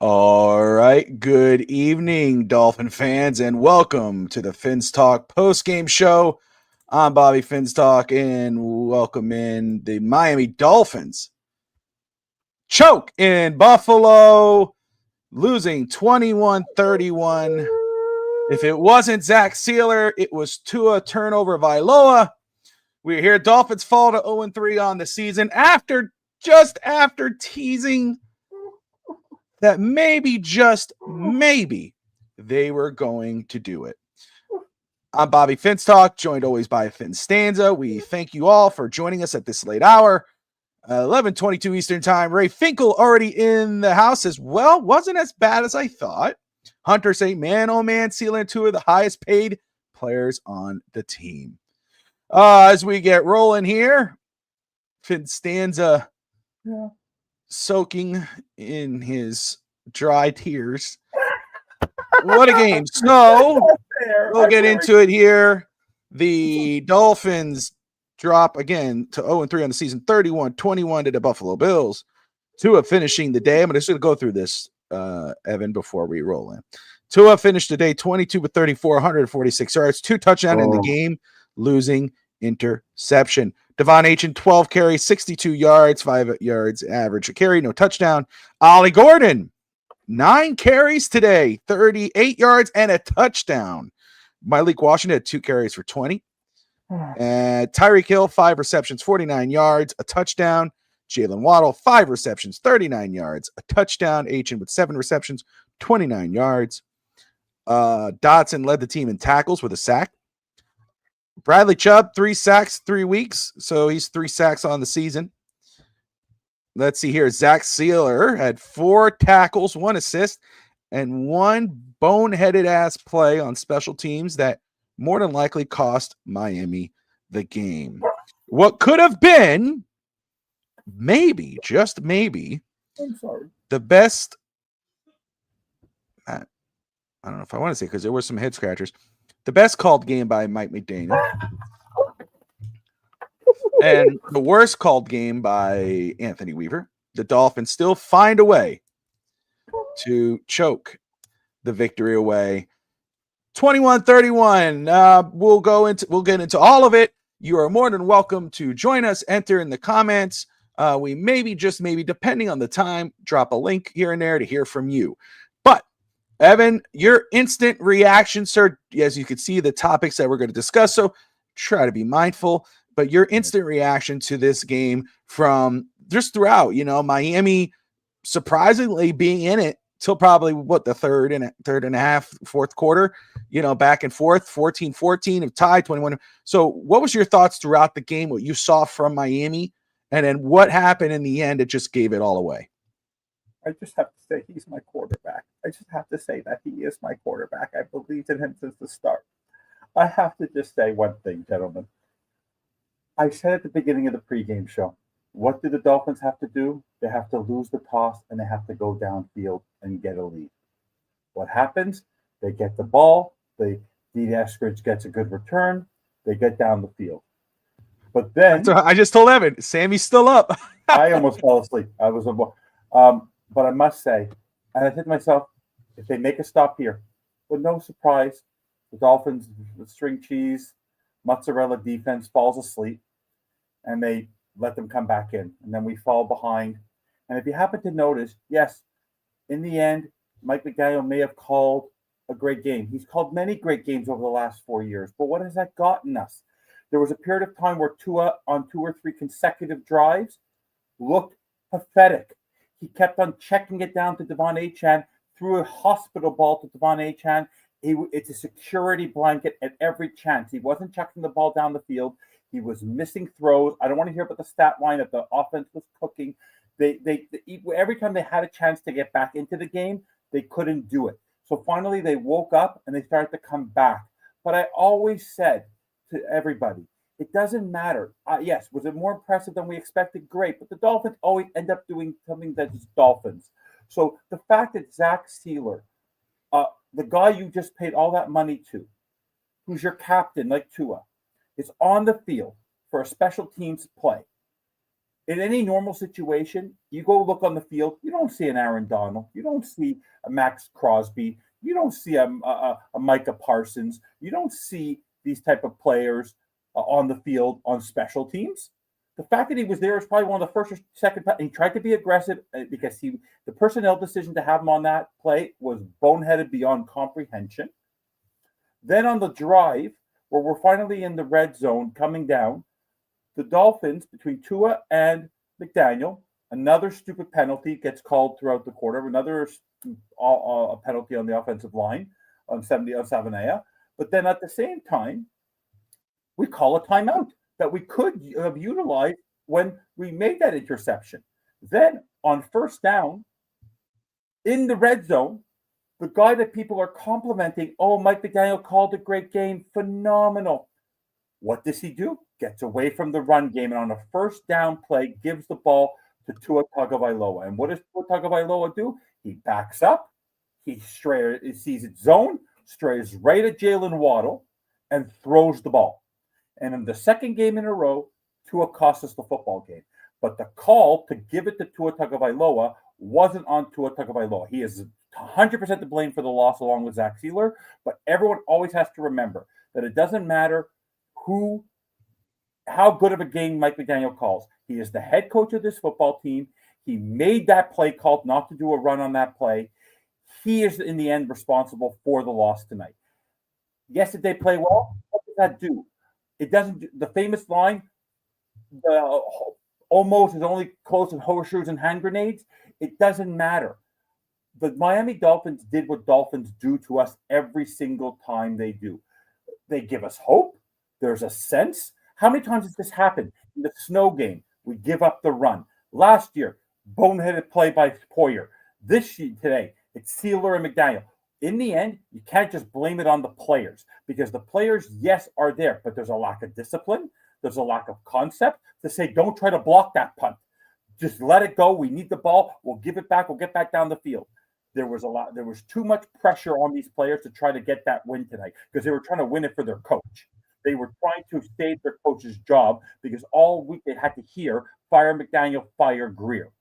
All right. Good evening, Dolphin fans, and welcome to the FinsTalk Post Game Show. I'm Bobby FinsTalk, and welcome in the Miami Dolphins. Choke in Buffalo, losing 21-31. If it wasn't Zach Sealer, it was Tua turnover Vailoa. We're here. Dolphins fall to 0-3 on the season after teasing that maybe, just maybe, they were going to do it. I'm Bobby FinsTalk, joined always by FinStanza. We thank you all for joining us at this late hour. 11:22 Eastern Time. Ray Finkel already in the house as well. Wasn't as bad as I thought. Hunter say, man, oh man, Sealer, two of the highest paid players on the team. As we get rolling here, FinStanza soaking in his dry tears. What a game. So we'll get into it here. The Dolphins drop again to 0-3 on the season, 31-21 to the Buffalo Bills. Tua finishing the day. I'm just going to go through this, Evan, before we roll in. Tua finished the day 22-34, 146 yards, 2 touchdowns in the game, losing interception. Devon Achane, 12 carries, 62 yards, 5 yards average a carry, no touchdown. Ollie Gordon, 9 carries today, 38 yards and a touchdown. Malik Washington had 2 carries for 20. And Tyreek Hill, 5 receptions, 49 yards, a touchdown. Jalen Waddle, 5 receptions, 39 yards, a touchdown. Achane with 7 receptions, 29 yards. Dotson led the team in tackles with a sack. Bradley Chubb, 3 sacks, 3 weeks. So he's 3 sacks on the season. Let's see here. Zach Sealer had 4 tackles, 1 assist, and 1 boneheaded ass play on special teams that more than likely cost Miami the game. What could have been, maybe, just maybe, the best. I don't know if I want to say, because there were some head scratchers. The best called game by Mike McDaniel. And the worst called game by Anthony Weaver. The Dolphins still find a way to choke the victory away. 21-31. We'll get into all of it. You are more than welcome to join us. Enter in the comments. We maybe, just maybe, depending on the time, drop a link here and there to hear from you. But Evan, your instant reaction, sir, as you can see, the topics that we're going to discuss. So try to be mindful. But your instant reaction to this game from just throughout, Miami surprisingly being in it till probably the third and a half, fourth quarter, back and forth, 14-14 of tie, 21. So what was your thoughts throughout the game, what you saw from Miami, and then what happened in the end? It just gave it all away. I just have to say he's my quarterback. I just have to say that he is my quarterback. I believed in him since the start. I have to just say one thing, gentlemen. I said at the beginning of the pregame show, what do the Dolphins have to do? They have to lose the toss and they have to go downfield and get a lead. What happens? They get the ball. D. Eskridge gets a good return. They get down the field. But then I just told Evan, Sammy's still up. I almost fell asleep. But I must say, and I said to myself, if they make a stop here, but no surprise, the Dolphins, the string cheese, mozzarella defense falls asleep, and they let them come back in. And then we fall behind. And if you happen to notice, yes, in the end, Mike McDaniel may have called a great game. He's called many great games over the last 4 years. But what has that gotten us? There was a period of time where Tua, on 2 or 3 consecutive drives, looked pathetic. He kept on checking it down to Devon Achane, threw a hospital ball to Devon Achane. It's a security blanket at every chance. He wasn't checking the ball down the field. He was missing throws. I don't want to hear about the stat line that the offense was cooking. Every time they had a chance to get back into the game, they couldn't do it. So finally, they woke up and they started to come back. But I always said to everybody, it doesn't matter. Yes, was it more impressive than we expected? Great. But the Dolphins always end up doing something that's Dolphins. So the fact that Zach Sealer, the guy you just paid all that money to, who's your captain like Tua, is on the field for a special teams play, In any normal situation, you go look on the field, you don't see an Aaron Donald, you don't see a Max Crosby, you don't see a Micah Parsons, you don't see these type of players on the field on special teams. The fact that he was there is probably one of the first or second. He tried to be aggressive because the personnel decision to have him on that play was boneheaded beyond comprehension. Then on the drive, where we're finally in the red zone coming down, the Dolphins, between Tua and McDaniel, another stupid penalty gets called throughout the quarter, another penalty on the offensive line on Savanea. But then at the same time, we call a timeout that we could have utilized when we made that interception. Then on first down, in the red zone, the guy that people are complimenting, oh, Mike McDaniel called a great game, phenomenal. What does he do? Gets away from the run game, and on a first down play, gives the ball to Tua Tagovailoa. And what does Tua Tagovailoa do? He backs up, he sees it zone, strays right at Jalen Waddle, and throws the ball. And in the second game in a row, Tua cost us the football game. But the call to give it to Tua Tagovailoa wasn't on Tua Tagovailoa. He is 100% to blame for the loss along with Zach Sealer, but everyone always has to remember that it doesn't matter how good of a game Mike McDaniel calls. He is the head coach of this football team. He made that play call not to do a run on that play. He is, in the end, responsible for the loss tonight. Yes, did they play well? What does that do? It doesn't. The famous line, almost is only close in horseshoes and hand grenades. It doesn't matter. The Miami Dolphins did what Dolphins do to us every single time they do. They give us hope. There's a sense. How many times has this happened? In the snow game, we give up the run. Last year, boneheaded play by Poyer. This year, today, it's Sealer and McDaniel. In the end, you can't just blame it on the players because the players, yes, are there, but there's a lack of discipline. There's a lack of concept to say, don't try to block that punt. Just let it go. We need the ball. We'll give it back. We'll get back down the field. There was too much pressure on these players to try to get that win tonight because they were trying to win it for their coach. They were trying to save their coach's job because all week they had to hear, fire McDaniel, fire Greer.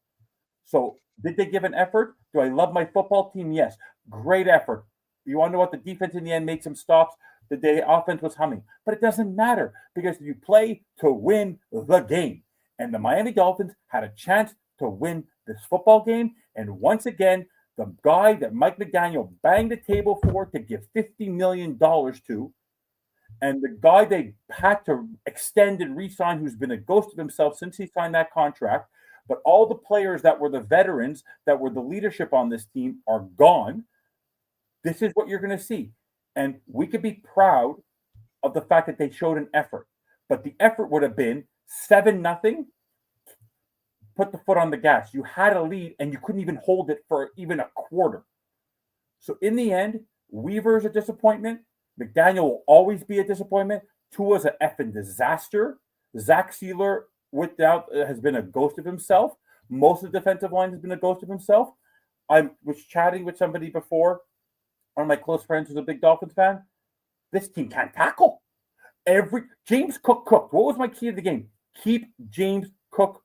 So did they give an effort? Do I love my football team? Yes. Great effort. You want to know what? The defense in the end made some stops. The offense was humming. But it doesn't matter because you play to win the game. And the Miami Dolphins had a chance to win this football game. And once again, the guy that Mike McDaniel banged the table for to give $50 million to, and the guy they had to extend and re-sign, who's been a ghost of himself since he signed that contract, but all the players that were the veterans, that were the leadership on this team are gone. This is what you're going to see. And we could be proud of the fact that they showed an effort. But the effort would have been 7-0. Put the foot on the gas. You had a lead and you couldn't even hold it for even a quarter. So in the end, Weaver is a disappointment. McDaniel will always be a disappointment. Tua's an effing disaster. Zach Sealer has been a ghost of himself. Most of the defensive line has been a ghost of himself. I was chatting with somebody before, one of my close friends who's a big Dolphins fan. This team can't tackle. James Cook cooked. What was my key of the game? Keep James Cook,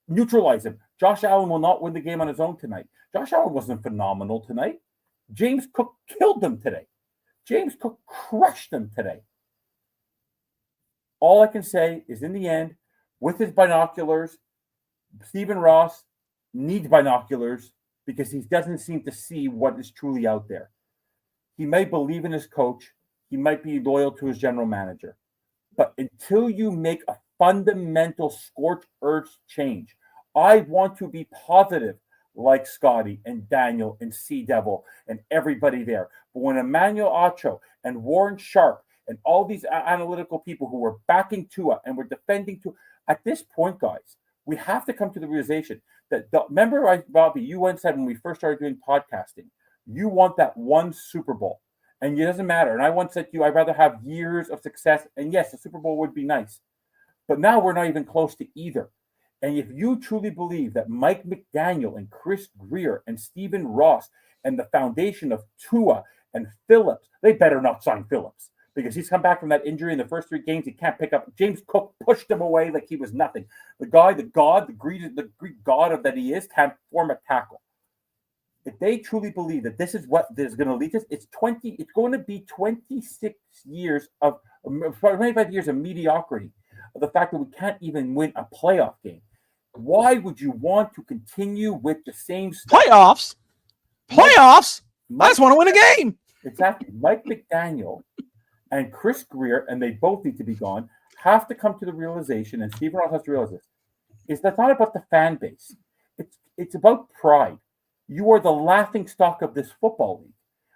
neutralize him. Josh Allen will not win the game on his own tonight. Josh Allen wasn't phenomenal tonight. James Cook killed them today. James Cook crushed them today. All I can say is, in the end, with his binoculars, Stephen Ross needs binoculars because he doesn't seem to see what is truly out there. He may believe in his coach. He might be loyal to his general manager. But until you make a fundamental scorched earth change, I want to be positive like Scotty and Daniel and Sea Devil and everybody there. But when Emmanuel Acho and Warren Sharp and all these analytical people who were backing Tua and were defending Tua, at this point, guys, we have to come to the realization that, remember, Bobby, you once said when we first started doing podcasting, you want that one Super Bowl. And it doesn't matter. And I once said to you, I'd rather have years of success. And yes, the Super Bowl would be nice. But now we're not even close to either. And if you truly believe that Mike McDaniel and Chris Greer and Stephen Ross and the foundation of Tua and Phillips, they better not sign Phillips because he's come back from that injury in the first 3 games. He can't pick up. James Cook pushed him away like he was nothing. The guy, the Greek god that he is, can't form a tackle. If they truly believe that this is what is going to lead us, it's going to be 25 years of mediocrity, of the fact that we can't even win a playoff game. Why would you want to continue with the same stuff? Playoffs? I just want to win a game. Exactly. Mike McDaniel and Chris Greer, and they both need to be gone, have to come to the realization, and Steve Ross has to realize this, is that's not about the fan base. It's about pride. You are the laughing stock of this football league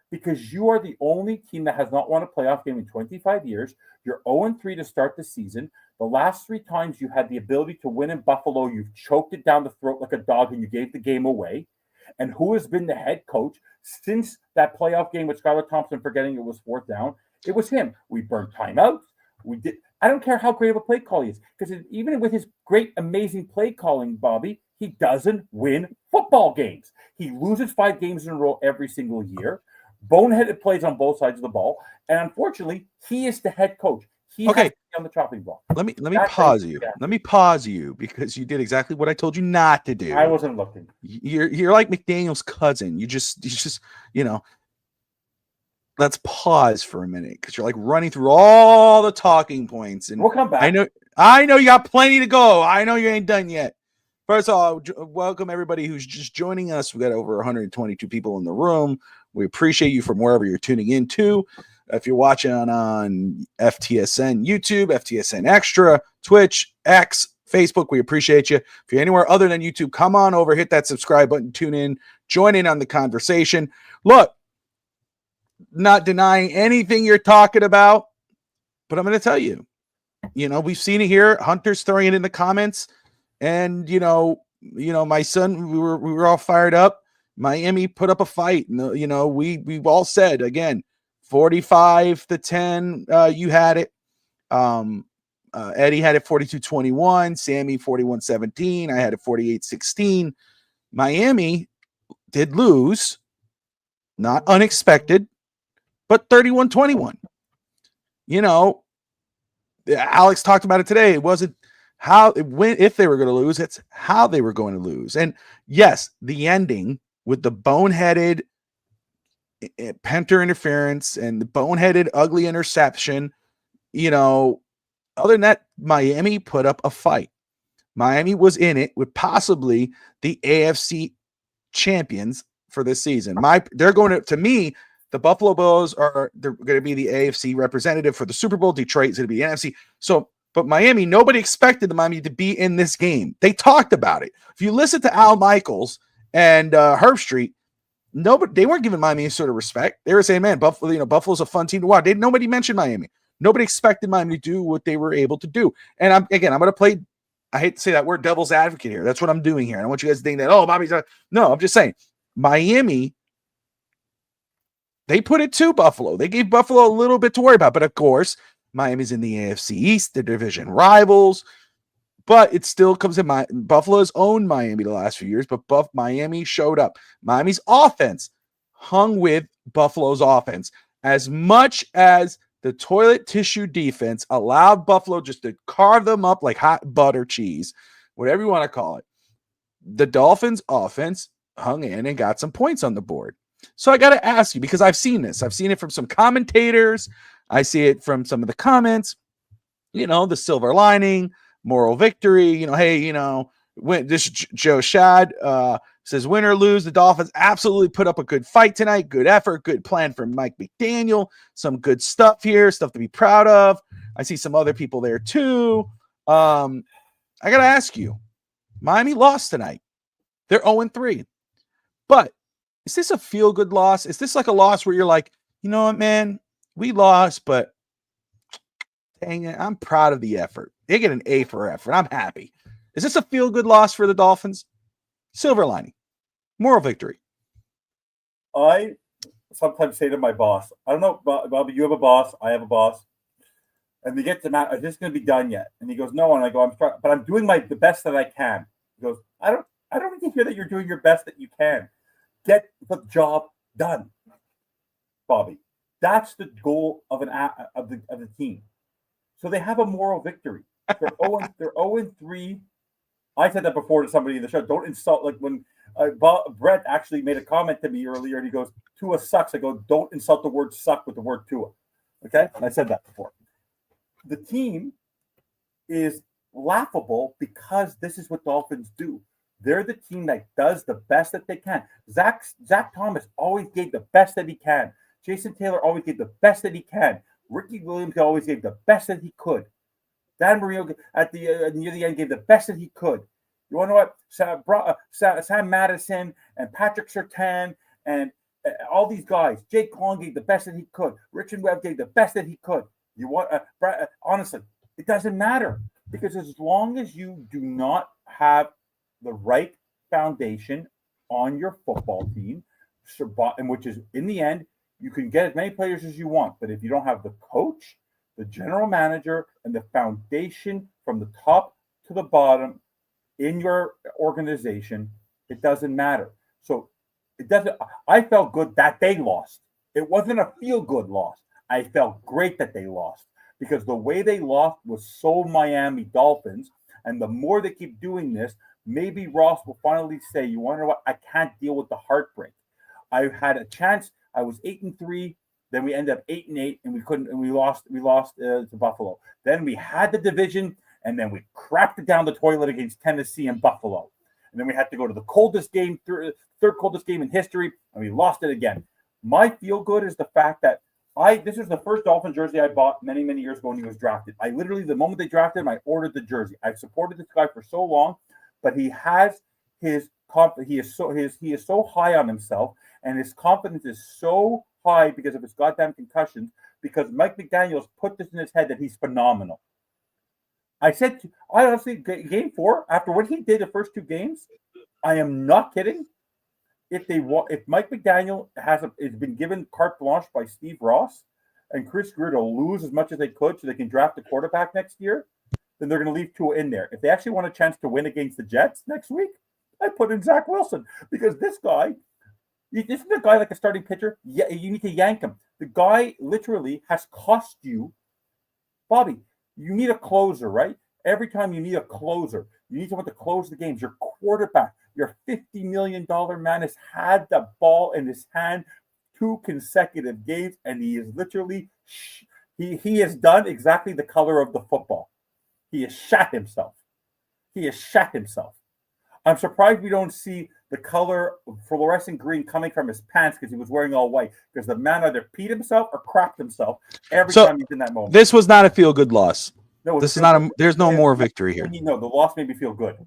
because you are the only team that has not won a playoff game in 25 years. You're 0-3 to start the season. The last 3 times you had the ability to win in Buffalo, you've choked it down the throat like a dog and you gave the game away. And who has been the head coach since that playoff game with Skylar Thompson, forgetting it was 4th down? It was him. We burned timeouts. We did. I don't care how great of a play call he is, because even with his great, amazing play calling, Bobby, he doesn't win football games. He loses 5 games in a row every single year. Boneheaded plays on both sides of the ball, and unfortunately, he is the head coach. He has to be on the chopping block. Let me pause you. Let me pause you because you did exactly what I told you not to do. I wasn't looking. You're like McDaniel's cousin. You just let's pause for a minute because you're like running through all the talking points, and we'll come back. I know you got plenty to go. I know you ain't done yet. First of all, welcome everybody who's just joining us. We got over 122 people in the room. We appreciate you from wherever you're tuning in to. If you're watching on FTSN YouTube, FTSN Extra, Twitch, X, Facebook, we appreciate you. If you're anywhere other than YouTube, come on over, hit that subscribe button, tune in, join in on the conversation. Look, not denying anything you're talking about, but I'm going to tell you, we've seen it here. Hunter's throwing it in the comments, and my son, we were all fired up. Miami put up a fight, and we've all said again, 45-10. You had it. Eddie had it 42-21. Sammy 41-17. I had it 48-16. Miami did lose, not unexpected, but 31-21. Alex talked about it today. It wasn't how it went if they were going to lose, it's how they were going to lose. And yes, the ending with the boneheaded Penter interference and the boneheaded ugly interception, other than that, Miami put up a fight. Miami was in it with possibly the AFC champions for this season. They're going to me, the Buffalo Bills they're going to be the AFC representative for the Super Bowl. Detroit is going to be the NFC. So, but Miami, nobody expected the Miami to be in this game. They talked about it. If you listen to Al Michaels and Herb Street, they weren't giving Miami any sort of respect. They were saying, man, Buffalo's a fun team to watch. Nobody mentioned Miami. Nobody expected Miami to do what they were able to do. And I'm going to play, I hate to say that word, devil's advocate here. That's what I'm doing here. And I want you guys to think that, Bobby's not. No, I'm just saying, Miami, they put it to Buffalo. They gave Buffalo a little bit to worry about. But of course, Miami's in the AFC East, the division rivals. But it still comes in. Buffalo's owned Miami the last few years, but Miami showed up. Miami's offense hung with Buffalo's offense. As much as the toilet tissue defense allowed Buffalo just to carve them up like hot butter cheese, whatever you want to call it, the Dolphins' offense hung in and got some points on the board. So I got to ask you, because I've seen this. I've seen it from some commentators. I see it from some of the comments. The silver lining, moral victory. This Joe Shad says, win or lose, the Dolphins absolutely put up a good fight tonight. Good effort, good plan from Mike McDaniel. Some good stuff here, stuff to be proud of. I see some other people there too. I got to ask you, Miami lost tonight. They're 0-3. But is this a feel-good loss? Is this like a loss where you're like, you know what, man, we lost, but dang it, I'm proud of the effort. They get an A for effort. I'm happy. Is this a feel-good loss for the Dolphins? Silver lining. Moral victory. I sometimes say to my boss, I don't know, Bobby, you have a boss, I have a boss. And they get to Matt, is this going to be done yet? And he goes, no. And I go, but I'm doing the best that I can. He goes, I don't need to hear that you're doing your best that you can. Get the job done, Bobby. That's the goal of the team. So they have a moral victory. They're 0-3. I said that before to somebody in the show. Don't insult, like when Brett actually made a comment to me earlier, and he goes, Tua sucks. I go, don't insult the word suck with the word Tua. Okay? And I said that before. The team is laughable because this is what Dolphins do. They're the team that does the best that they can. Zach Thomas always gave the best that he can. Jason Taylor always gave the best that he can. Ricky Williams always gave the best that he could. Dan Marino at near the end gave the best that he could. You want to know what? Sam Madison and Patrick Surtain and all these guys. Jake Long gave the best that he could. Richard Webb gave the best that he could. You want honestly, it doesn't matter because as long as you do not have the right foundation on your football team, and which is in the end, you can get as many players as you want, but if you don't have the coach, the general manager, and the foundation from the top to the bottom in your organization, it doesn't matter. So it doesn't. I felt good that they lost. It wasn't a feel-good loss. I felt great that they lost because the way they lost was so Miami Dolphins, and the more they keep doing this, maybe Ross will finally say, "You want to know what? I can't deal with the heartbreak. I had a chance. I was 8-3." Then we ended up 8-8, and we couldn't, and we lost to Buffalo. Then we had the division, and then we crapped it down the toilet against Tennessee and Buffalo. And then we had to go to the coldest game, third coldest game in history, and we lost it again. My feel good is the fact that this was the first Dolphin jersey I bought many, many years ago when he was drafted. I literally, the moment they drafted him, I ordered the jersey. I've supported this guy for so long, but he has his he is so high on himself, and his confidence is so high because of his goddamn concussions, because Mike McDaniel's put this in his head that he's phenomenal. I honestly, game 4, after what he did the first 2 games, I am not kidding. If Mike McDaniel is been given carte blanche by Steve Ross and Chris Greer to lose as much as they could so they can draft a quarterback next year, then they're going to leave Tua in there. If they actually want a chance to win against the Jets next week, I put in Zach Wilson because this isn't a guy like a starting pitcher. Yeah, you need to yank him. The guy literally has cost you, Bobby. You need a closer, right? Every time you need a closer, you need someone to close the games. Your quarterback, your $50 million man, has had the ball in his hand 2 consecutive games, and he is literally he has done exactly the color of the football. He has shat himself. I'm surprised we don't see the color fluorescent green coming from his pants because he was wearing all white, because the man either peed himself or crapped himself every time he's in that moment. This was not a feel-good loss. No, this is not there's no more victory here. No, the loss made me feel good.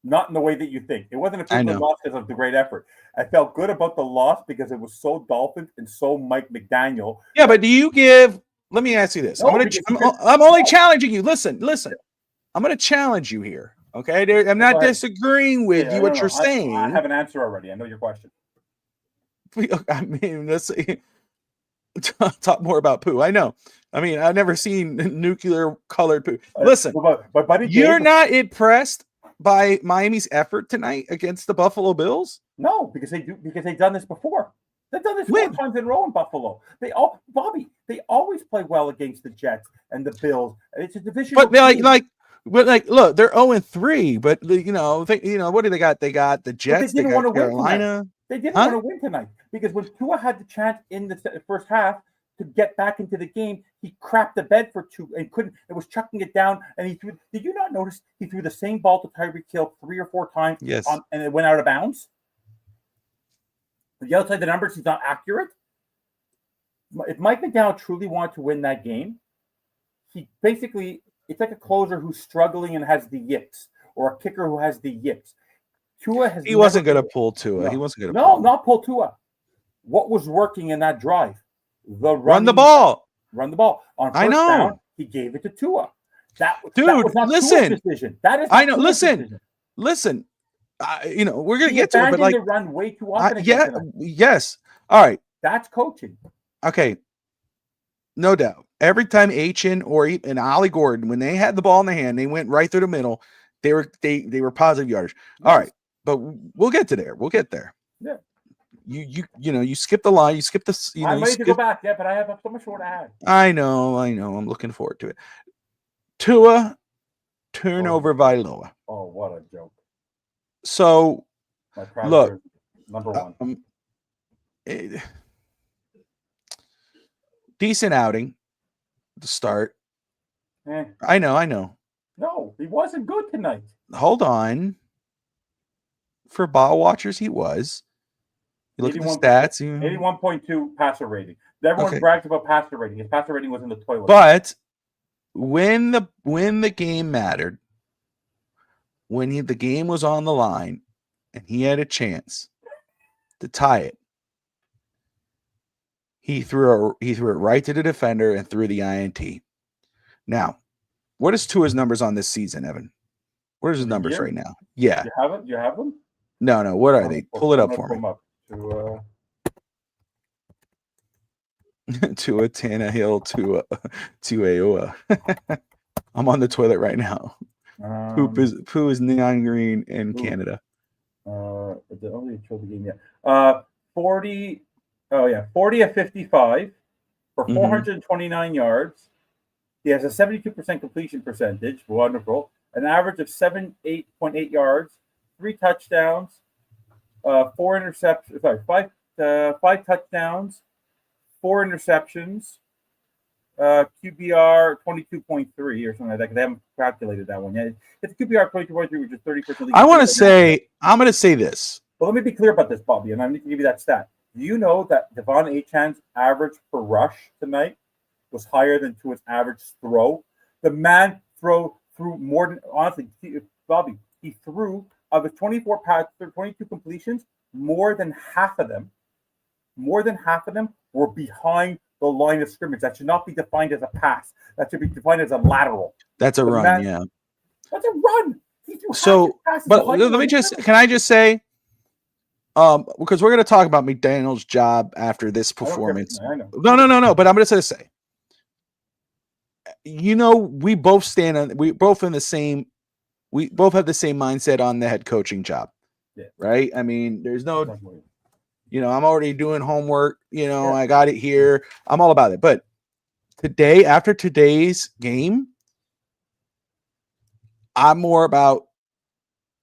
Not in the way that you think. It wasn't a feel-good loss because of the great effort. I felt good about the loss because it was so Dolphins and so Mike McDaniel. Yeah, but do you give – let me ask you this. I'm only challenging you. Listen. I'm going to challenge you here, okay? I'm not disagreeing with you what you're saying. I have an answer already. I know your question. I mean, let's see. Talk more about poo. I know. I mean, I've never seen nuclear-colored poo. Listen, you're not impressed by Miami's effort tonight against the Buffalo Bills? No, because they've done this before. They've done this 4 times in a row in Buffalo. They always play well against the Jets and the Bills. It's a division. But look, they're 0-3, but what do they got? They got the Jets, they got Carolina. They didn't want to win tonight because when Tua had the chance in the first half to get back into the game, he crapped the bed for 2 and couldn't. It was chucking it down, and he threw. Did you not notice he threw the same ball to Tyreek Hill 3 or 4 times? Yes, and it went out of bounds. The outside the numbers, he's not accurate. If Mike McDaniel truly wanted to win that game, it's like a closer who's struggling and has the yips, or a kicker who has the yips. He wasn't going to pull Tua. No. He wasn't going to. No, not pull Tua. What was working in that drive? Run the ball. On first down, he gave it to Tua. That was not listen. Tua's decision. That is. I know. Listen. We're going to get to it, but the run way too often. Yes. All right. That's coaching. Okay. No doubt. Every time Achin and Ollie Gordon, when they had the ball in their hand, they went right through the middle. They were positive yardage. All right, but we'll get to there. We'll get there. Yeah. you skip the line, you skip the I'm ready to go back, yeah, but I have so much more to add. I know. I'm looking forward to it. Tua turnover Vailoa. Oh, what a joke! So My proud look, number one. Decent outing to start. Eh. I know. No, he wasn't good tonight. Hold on. For ball watchers, he was. You look at the stats. 81.2 passer rating. Everyone bragged about passer rating. His passer rating was in the toilet. But when the game mattered, when the game was on the line, and he had a chance to tie it, he threw it right to the defender and threw the INT. Now, what is Tua's numbers on this season, Evan? What are his numbers right now? Yeah. You have them? No. What are they? Pull it up for me. Tua Tannehill to Aoa. I'm on the toilet right now. Poo is neon green in Canada. The only show the game yet. 40 of 55 for 429 yards. He has a 72% completion percentage. Wonderful. An average of 8.8 yards, 3 touchdowns, 4 interceptions. Sorry, 5 touchdowns, 4 interceptions. QBR 22.3 or something like that, because they haven't calculated that one yet. It's QBR 22.3, which is 30%. I'm going to say this. Well, let me be clear about this, Bobby, and I need to give you that stat. Do you know that Devon Achan's average per rush tonight was higher than Tua's average throw? The man threw more than, honestly, Bobby, he threw of his 22 completions, more than half of them were behind the line of scrimmage. That should not be defined as a pass. That should be defined as a lateral. That's a run, yeah. That's a run. So, but can I just say, because we're going to talk about McDaniel's job after this performance. I know. No. But I'm going to say, we both have the same mindset on the head coaching job, right? I mean, there's no. I'm already doing homework. I got it here. I'm all about it. But today, after today's game, I'm more about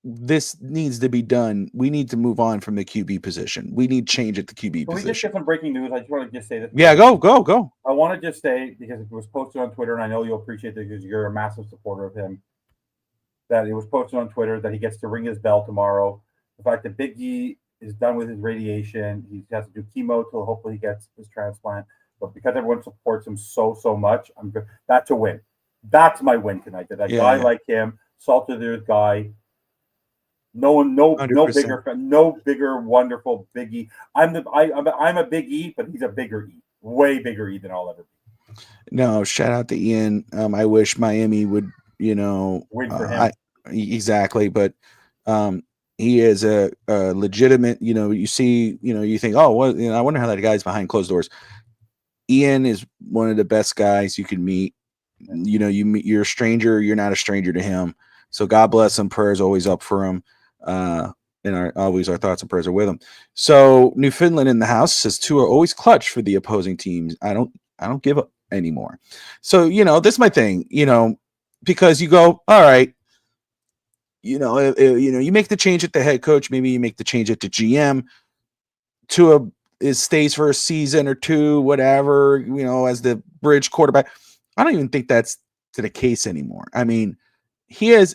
this needs to be done. We need to move on from the QB position. We need change at the QB position. We just get some breaking news. I just want to just say this. Yeah, go. I want to just say, because it was posted on Twitter, and I know you'll appreciate it because you're a massive supporter of him, that it was posted on Twitter that he gets to ring his bell tomorrow. The fact that Big E is done with his radiation. He has to do chemo till hopefully he gets his transplant. But because everyone supports him so much, that's a win. That's my win tonight. That guy like him, salt of the earth guy. No bigger, wonderful Big E. I'm a Big E, but he's a bigger E, way bigger E than I'll ever be. No, shout out to Ian. I wish Miami would, win for him. Exactly, but he is a legitimate, you see, you think, oh, what, I wonder how that guy's behind closed doors. Ian is one of the best guys you can meet. You're a stranger, you're not a stranger to him. So God bless him. Prayers always up for him. And our thoughts and prayers are with him. So Newfoundland in the house says Tua always clutch for the opposing teams. I don't give up anymore. So, this is my thing, because you go, all right, you make the change at the head coach. Maybe you make the change at the GM. Tua stays for a season or two, whatever, as the bridge quarterback. I don't even think that's to the case anymore. I mean, he had a,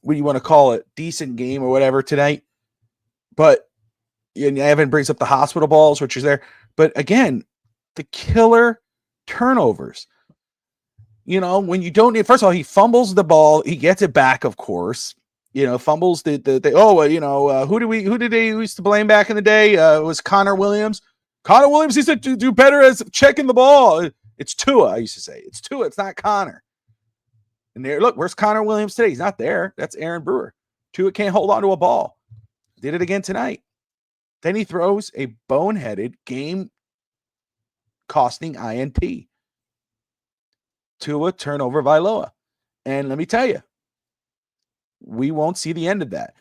what do you want to call it? Decent game or whatever tonight. But Evan brings up the hospital balls, which is there. But again, the killer turnovers. When you don't need, first of all, he fumbles the ball. He gets it back, of course. Fumbles who did they used to blame back in the day? It was Connor Williams. Connor Williams used to do better as checking the ball. It's Tua, I used to say. It's Tua. It's not Connor. And there, look, where's Connor Williams today? He's not there. That's Aaron Brewer. Tua can't hold on to a ball. Did it again tonight. Then he throws a boneheaded game-costing INT. Tua turnover Vailoa. And let me tell you, we won't see the end of that.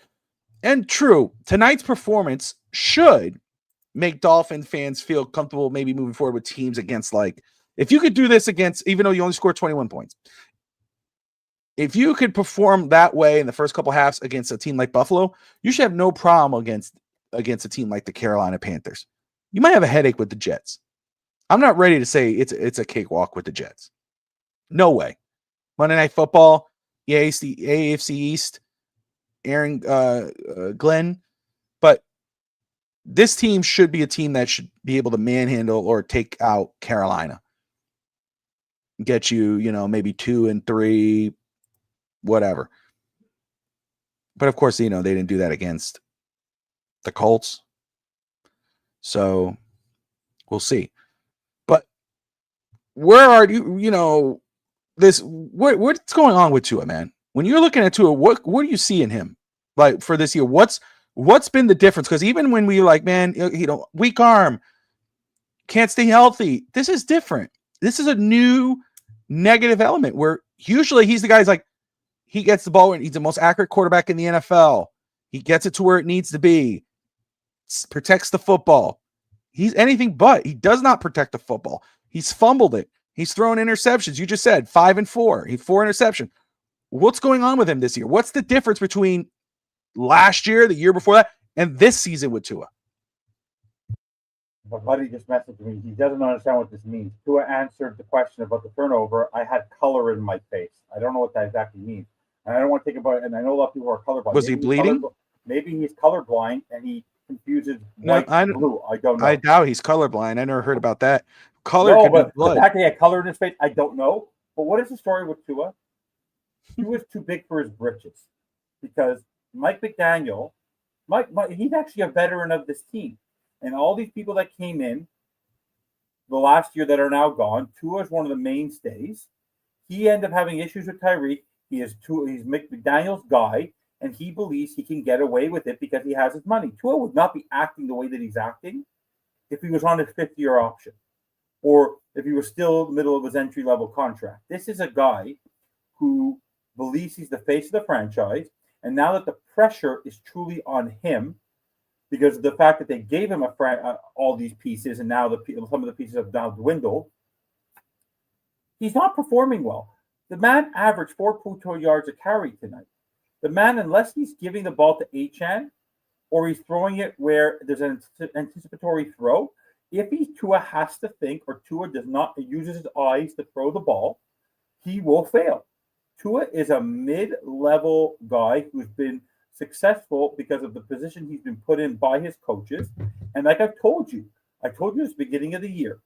And true, tonight's performance should make Dolphin fans feel comfortable maybe moving forward with teams against, like, if you could do this against, even though you only scored 21 points, if you could perform that way in the first couple halves against a team like Buffalo, you should have no problem against a team like the Carolina Panthers. You might have a headache with the Jets. I'm not ready to say it's a cakewalk with the Jets. No way. Monday Night Football, AFC East, Aaron Glenn, but this team should be a team that should be able to manhandle or take out Carolina. Get you, maybe 2-3, whatever. But of course, they didn't do that against the Colts. So we'll see. But where are you, what's going on with Tua, man? When you're looking at Tua, what do you see in him? Like for this year, what's been the difference? Because even when we like, man, weak arm, can't stay healthy. This is different. This is a new negative element where usually he's the guy's like, he gets the ball and he's the most accurate quarterback in the NFL. He gets it to where it needs to be, protects the football. He's anything but. He does not protect the football. He's fumbled it. He's thrown interceptions. You just said 5 and 4. He 4 interceptions. What's going on with him this year? What's the difference between last year, the year before that, and this season with Tua? My buddy just messaged me. He doesn't understand what this means. Tua answered the question about the turnover. I had color in my face. I don't know what that exactly means. And I don't want to take about it. And I know a lot of people are colorblind. Was he bleeding? Maybe he's colorblind and he confuses white and blue. I don't know. I doubt he's colorblind. I never heard about that. But the fact that he had color in his face, I don't know. But what is the story with Tua? He was too big for his britches because Mike McDaniel, he's actually a veteran of this team. And all these people that came in the last year that are now gone, Tua is one of the mainstays. He ended up having issues with Tyreek. He's McDaniel's guy, and he believes he can get away with it because he has his money. Tua would not be acting the way that he's acting if he was on his 5th-year option or if he was still in the middle of his entry-level contract. This is a guy who believes he's the face of the franchise, and now that the pressure is truly on him because of the fact that they gave him all these pieces, and now some of the pieces have now dwindled, he's not performing well. The man averaged 4.2 yards a carry tonight. The man, unless he's giving the ball to Achane or he's throwing it where there's an anticipatory throw, if Tua has to think or Tua does not uses his eyes to throw the ball, he will fail. Tua is a mid-level guy who's been successful because of the position he's been put in by his coaches. And like I told you at the beginning of the year,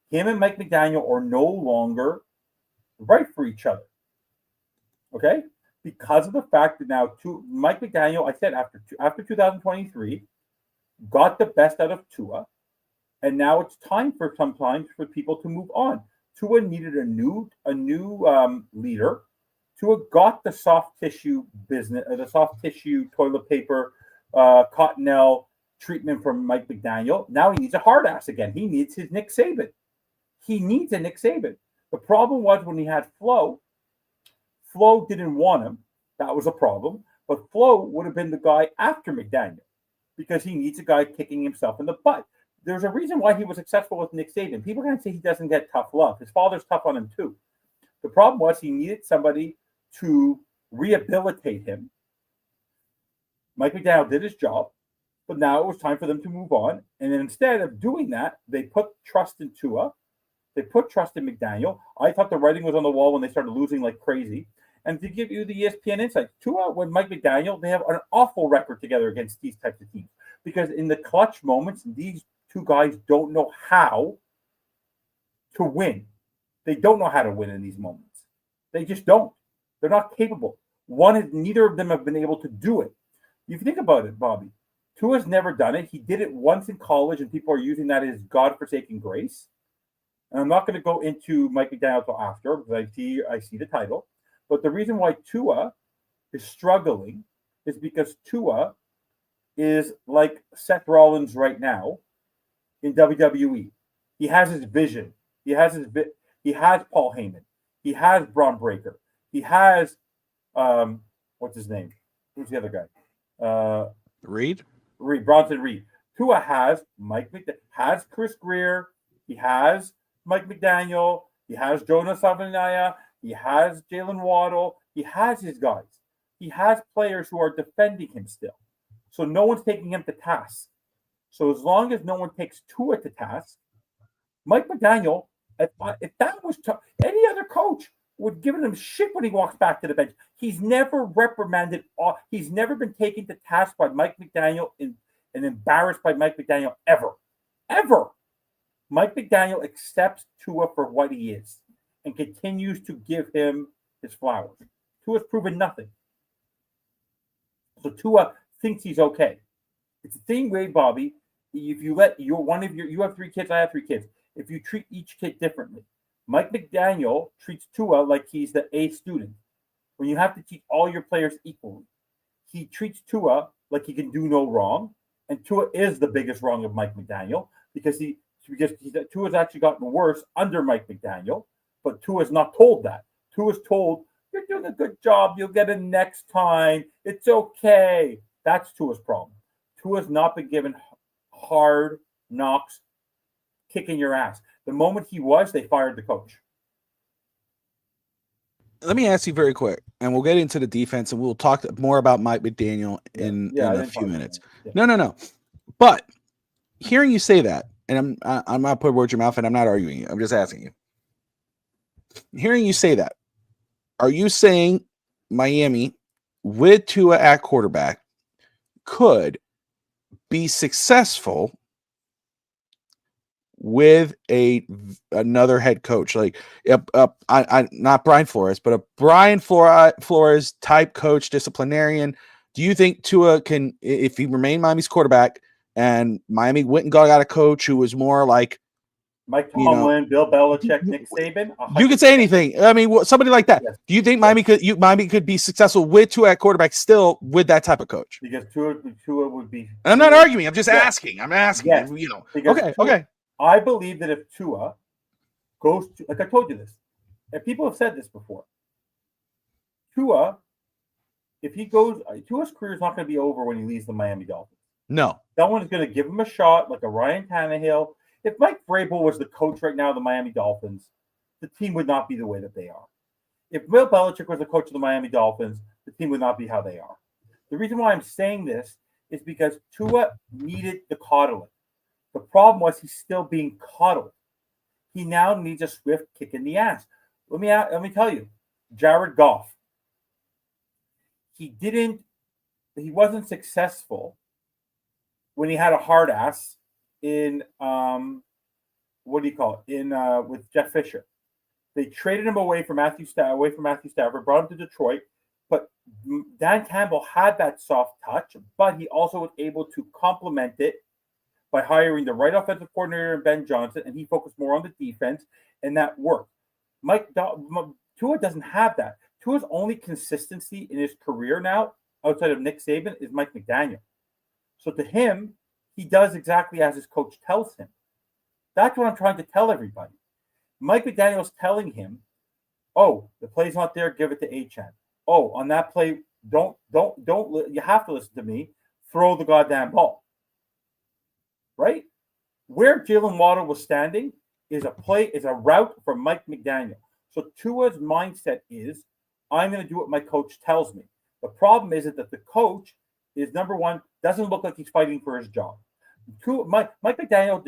him and Mike McDaniel are no longer right for each other. Okay? Because of the fact that now Mike McDaniel, I said after 2023, got the best out of Tua. And now it's time sometimes for people to move on. Tua needed a new leader. Tua got the soft tissue business, the soft tissue toilet paper, Cottonelle treatment from Mike McDaniel. Now he needs a hard ass again. He needs his Nick Saban. He needs a Nick Saban. The problem was when he had Flo didn't want him. That was a problem. But Flo would have been the guy after McDaniel because he needs a guy kicking himself in the butt. There's a reason why he was successful with Nick Saban. People can't say he doesn't get tough love. His father's tough on him too. The problem was he needed somebody to rehabilitate him. Mike McDaniel did his job, but now it was time for them to move on. And then instead of doing that, they put trust in Tua. They put trust in McDaniel. I thought the writing was on the wall when they started losing like crazy. And to give you the ESPN insight, Tua with Mike McDaniel, they have an awful record together against these types of teams. Because in the clutch moments, these two guys don't know how to win. They don't know how to win in these moments. They just don't. They're not capable. Neither of them have been able to do it. If you think about it, Bobby, Tua's never done it. He did it once in college, and people are using that as God-forsaken grace. And I'm not going to go into Mike McDaniel until after because I see the title. But the reason why Tua is struggling is because Tua is like Seth Rollins right now in WWE. He has his vision. He has Paul Heyman. He has Braun Breaker. He has what's his name? who's the other guy? Reed? Bronson Reed. Tua has has Chris Greer. He has Mike McDaniel. He has Jonas Savaiinaea. He has Jalen Waddle. He has his guys. He has players who are defending him still. So no one's taking him to task. So as long as no one takes Tua to task, Mike McDaniel, if that was any other coach would give him shit when he walks back to the bench. He's never reprimanded. He's never been taken to task by Mike McDaniel and embarrassed by Mike McDaniel ever. Ever. Mike McDaniel accepts Tua for what he is and continues to give him his flowers. Tua's proven nothing. So Tua thinks he's okay. It's the same way, Bobby. If you let you have 3 kids, I have 3 kids. If you treat each kid differently, Mike McDaniel treats Tua like he's the A student. When you have to teach all your players equally, he treats Tua like he can do no wrong. And Tua is the biggest wrong of Mike McDaniel because Tua's actually gotten worse under Mike McDaniel, but Tua's not told that. Tua's told, you're doing a good job. You'll get it next time. It's okay. That's Tua's problem. Tua's not been given hard knocks, kicking your ass. The moment he was, they fired the coach. Let me ask you very quick, and we'll get into the defense, and we'll talk more about Mike McDaniel in a few minutes. Yeah. No. But hearing you say that, and I'm not putting words in your mouth, and I'm not arguing you. I'm just asking you. Hearing you say that, are you saying Miami, with Tua at quarterback, could be successful with another head coach, like not Brian Flores, but a Brian Flores type coach, disciplinarian? Do you think Tua can, if he remained Miami's quarterback and Miami went and got a coach who was more like Mike Tomlin, Bill Belichick, Nick Saban? 100%. You could say anything. I mean, somebody like that. Yes. Do you think Miami could be successful with Tua at quarterback still with that type of coach? Because Tua would be. I'm not arguing. I'm just asking. I'm asking. Yes. Okay. I believe that if Tua goes to, like I told you this, and people have said this before, Tua, Tua's career is not going to be over when he leaves the Miami Dolphins. No. Someone's going to give him a shot, like a Ryan Tannehill. If Mike Vrabel was the coach right now of the Miami Dolphins, the team would not be the way that they are. If Bill Belichick was the coach of the Miami Dolphins, the team would not be how they are. The reason why I'm saying this is because Tua needed the coddling. The problem was he's still being coddled. He now needs a swift kick in the ass. Let me tell you, Jared Goff. He wasn't successful when he had a hard ass in with Jeff Fisher. They traded him away from Matthew Stafford, brought him to Detroit. But Dan Campbell had that soft touch, but he also was able to complement it by hiring the right offensive coordinator in Ben Johnson, and he focused more on the defense, and that worked. Tua doesn't have that. Tua's only consistency in his career now, outside of Nick Saban, is Mike McDaniel. So to him, he does exactly as his coach tells him. That's what I'm trying to tell everybody. Mike McDaniel's telling him, oh, the play's not there, give it to Achane. Oh, on that play, don't, you have to listen to me, throw the goddamn ball. Right? Where Jalen Waddle was standing is a route for Mike McDaniel. So Tua's mindset is, I'm going to do what my coach tells me. The problem is that the coach is, number one, doesn't look like he's fighting for his job. Mike McDaniel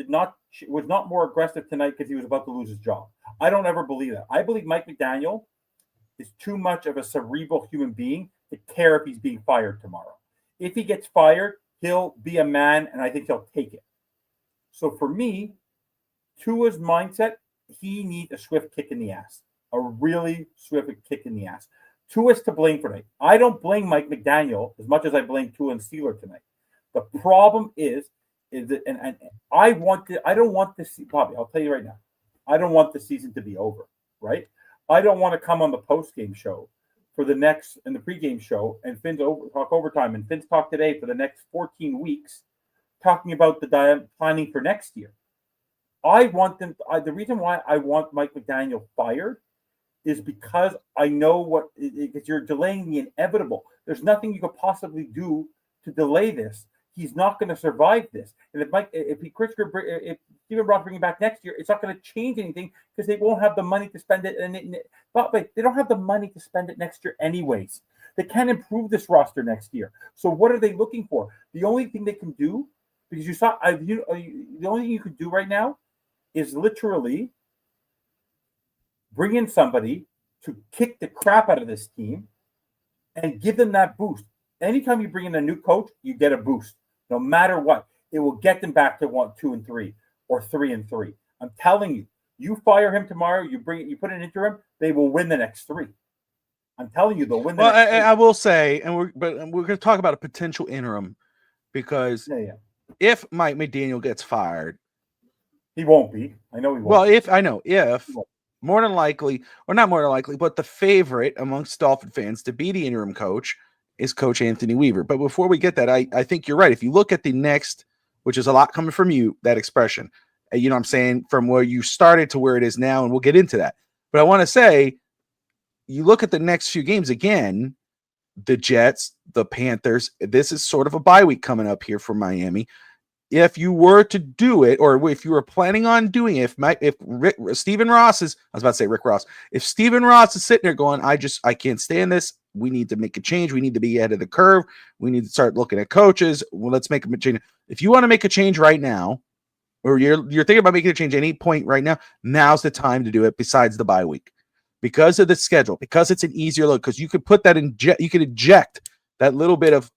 was not more aggressive tonight because he was about to lose his job. I don't ever believe that. I believe Mike McDaniel is too much of a cerebral human being to care if he's being fired tomorrow. If he gets fired, he'll be a man, and I think he'll take it. So for me, Tua's mindset, he needs a swift kick in the ass, a really swift kick in the ass. Tua's to blame for tonight. I don't blame Mike McDaniel as much as I blame Tua and Steeler tonight. The problem is that, and I don't want this, Bobby, I'll tell you right now, I don't want the season to be over, right? I don't want to come on the post-game show and the pregame show and talk overtime and FinsTalk Today for the next 14 weeks talking about the planning for next year. The reason why I want Mike McDaniel fired is because I know because you're delaying the inevitable. There's nothing you could possibly do to delay this. He's not going to survive this. And if Stephen Ross bring him back next year, it's not going to change anything because they won't have the money to spend it. But they don't have the money to spend it next year anyways. They can't improve this roster next year. So what are they looking for? The only thing they can do, because the only thing you could do right now is literally bring in somebody to kick the crap out of this team and give them that boost. Anytime you bring in a new coach, you get a boost. No matter what, it will get them back to 1, 2, and 3, or 3 and 3. I'm telling you, you fire him tomorrow, you put an interim, they will win the next 3. I'm telling you, they'll win the next 3. I will say, we're going to talk about a potential interim because if Mike McDaniel gets fired, he won't be. I know he won't. Well, if more than likely, or not more than likely, but the favorite amongst Dolphin fans to be the interim coach is Coach Anthony Weaver. But before we get that, I think you're right. If you look at the next, which is a lot coming from you, that expression, you know what I'm saying, from where you started to where it is now, and we'll get into that. But I want to say, you look at the next few games again, the Jets, the Panthers, this is sort of a bye week coming up here for Miami. If you were to do it, or if you were planning on doing it, if Stephen Ross is, I was about to say Rick Ross, if Stephen Ross is sitting there going, I can't stand this, we need to make a change, we need to be ahead of the curve, we need to start looking at coaches, well, let's make a change. If you want to make a change right now, or you're thinking about making a change at any point right now, now's the time to do it besides the bye week. Because of the schedule, because it's an easier look, because you could put that you could inject that little bit of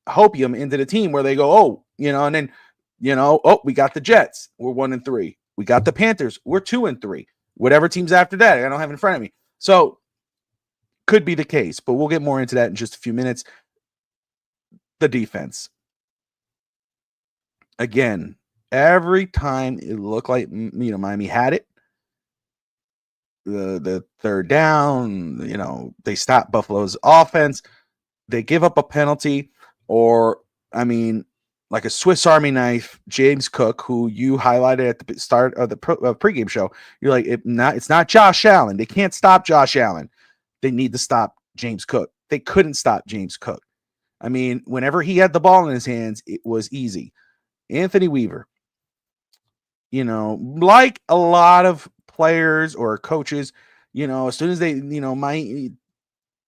hopium into the team where they go, and then, we got the Jets, we're 1 and 3. We got the Panthers, we're 2 and 3. Whatever teams after that, I don't have in front of me. So could be the case, but we'll get more into that in just a few minutes. The defense. Again, every time it looked like, Miami had it, the third down, they stop Buffalo's offense. They give up a penalty, or, like a Swiss Army knife, James Cook, who you highlighted at the start of the pregame show. You're like, it's not Josh Allen. They can't stop Josh Allen. They need to stop James Cook. They couldn't stop James Cook. Whenever he had the ball in his hands, it was easy. Anthony Weaver, like a lot of players or coaches, as soon as they, my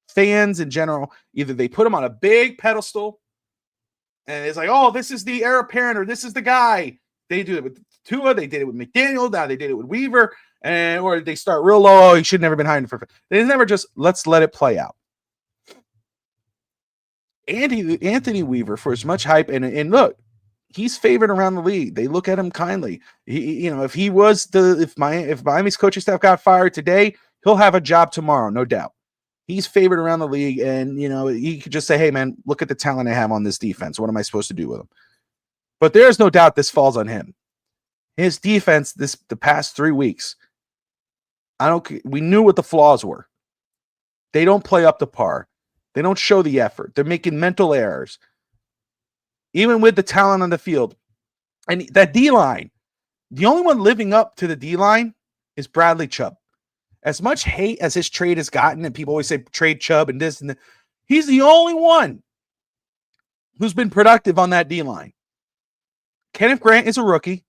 fans in general, either they put him on a big pedestal and it's like, oh, this is the heir apparent, or this is the guy. They do it with Tua, they did it with McDaniel, now they did it with Weaver, or they start real low. Oh, he should never been hired for. They never just, let's let it play out. Anthony Weaver, for as much hype, and look, he's favored around the league. They look at him kindly. If Miami's coaching staff got fired today, he'll have a job tomorrow, no doubt. He's favored around the league, and he could just say, "Hey, man, look at the talent I have on this defense. What am I supposed to do with him?" But there's no doubt this falls on him. His defense, the past 3 weeks, we knew what the flaws were. They don't play up to par. They don't show the effort. They're making mental errors, even with the talent on the field. And that D-line, the only one living up to the D-line is Bradley Chubb. As much hate as his trade has gotten, and people always say trade Chubb and this and that, he's the only one who's been productive on that D-line. Kenneth Grant is a rookie.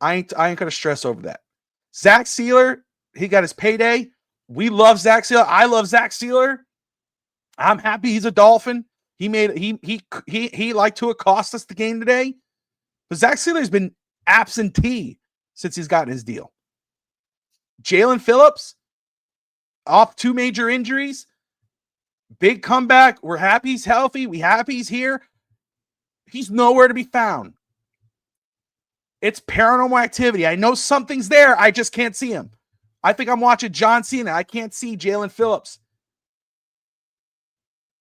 I ain't going to stress over that. Zach Sealer, he got his payday. We love Zach Sealer. I love Zach Sealer. I'm happy he's a Dolphin. He like to cost us the game today. But Zach Sealer's been absentee since he's gotten his deal. Jalen Phillips, off 2 major injuries. Big comeback. We're happy he's healthy. We happy he's here. He's nowhere to be found. It's paranormal activity. I know something's there. I just can't see him. I think I'm watching John Cena. I can't see Jalen Phillips.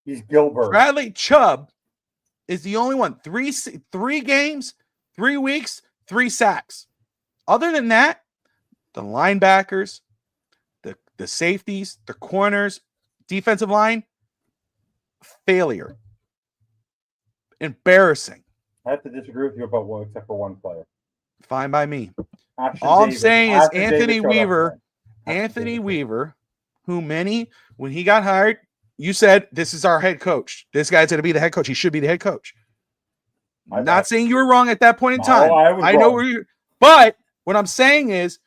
He's Gilbert. Bradley Chubb is the only one. 3 games, 3 weeks, 3 sacks. Other than that, the linebackers, the safeties, the corners, defensive line, failure. Embarrassing. I have to disagree with you about except for one player. Fine by me. Ashton All Davis. I'm saying is Ashton Anthony Davis Weaver Anthony Weaver, who when he got hired, you said, this is our head coach. This guy's going to be the head coach. He should be the head coach. I'm not saying you were wrong at that point in time. I know where you're, but what I'm saying is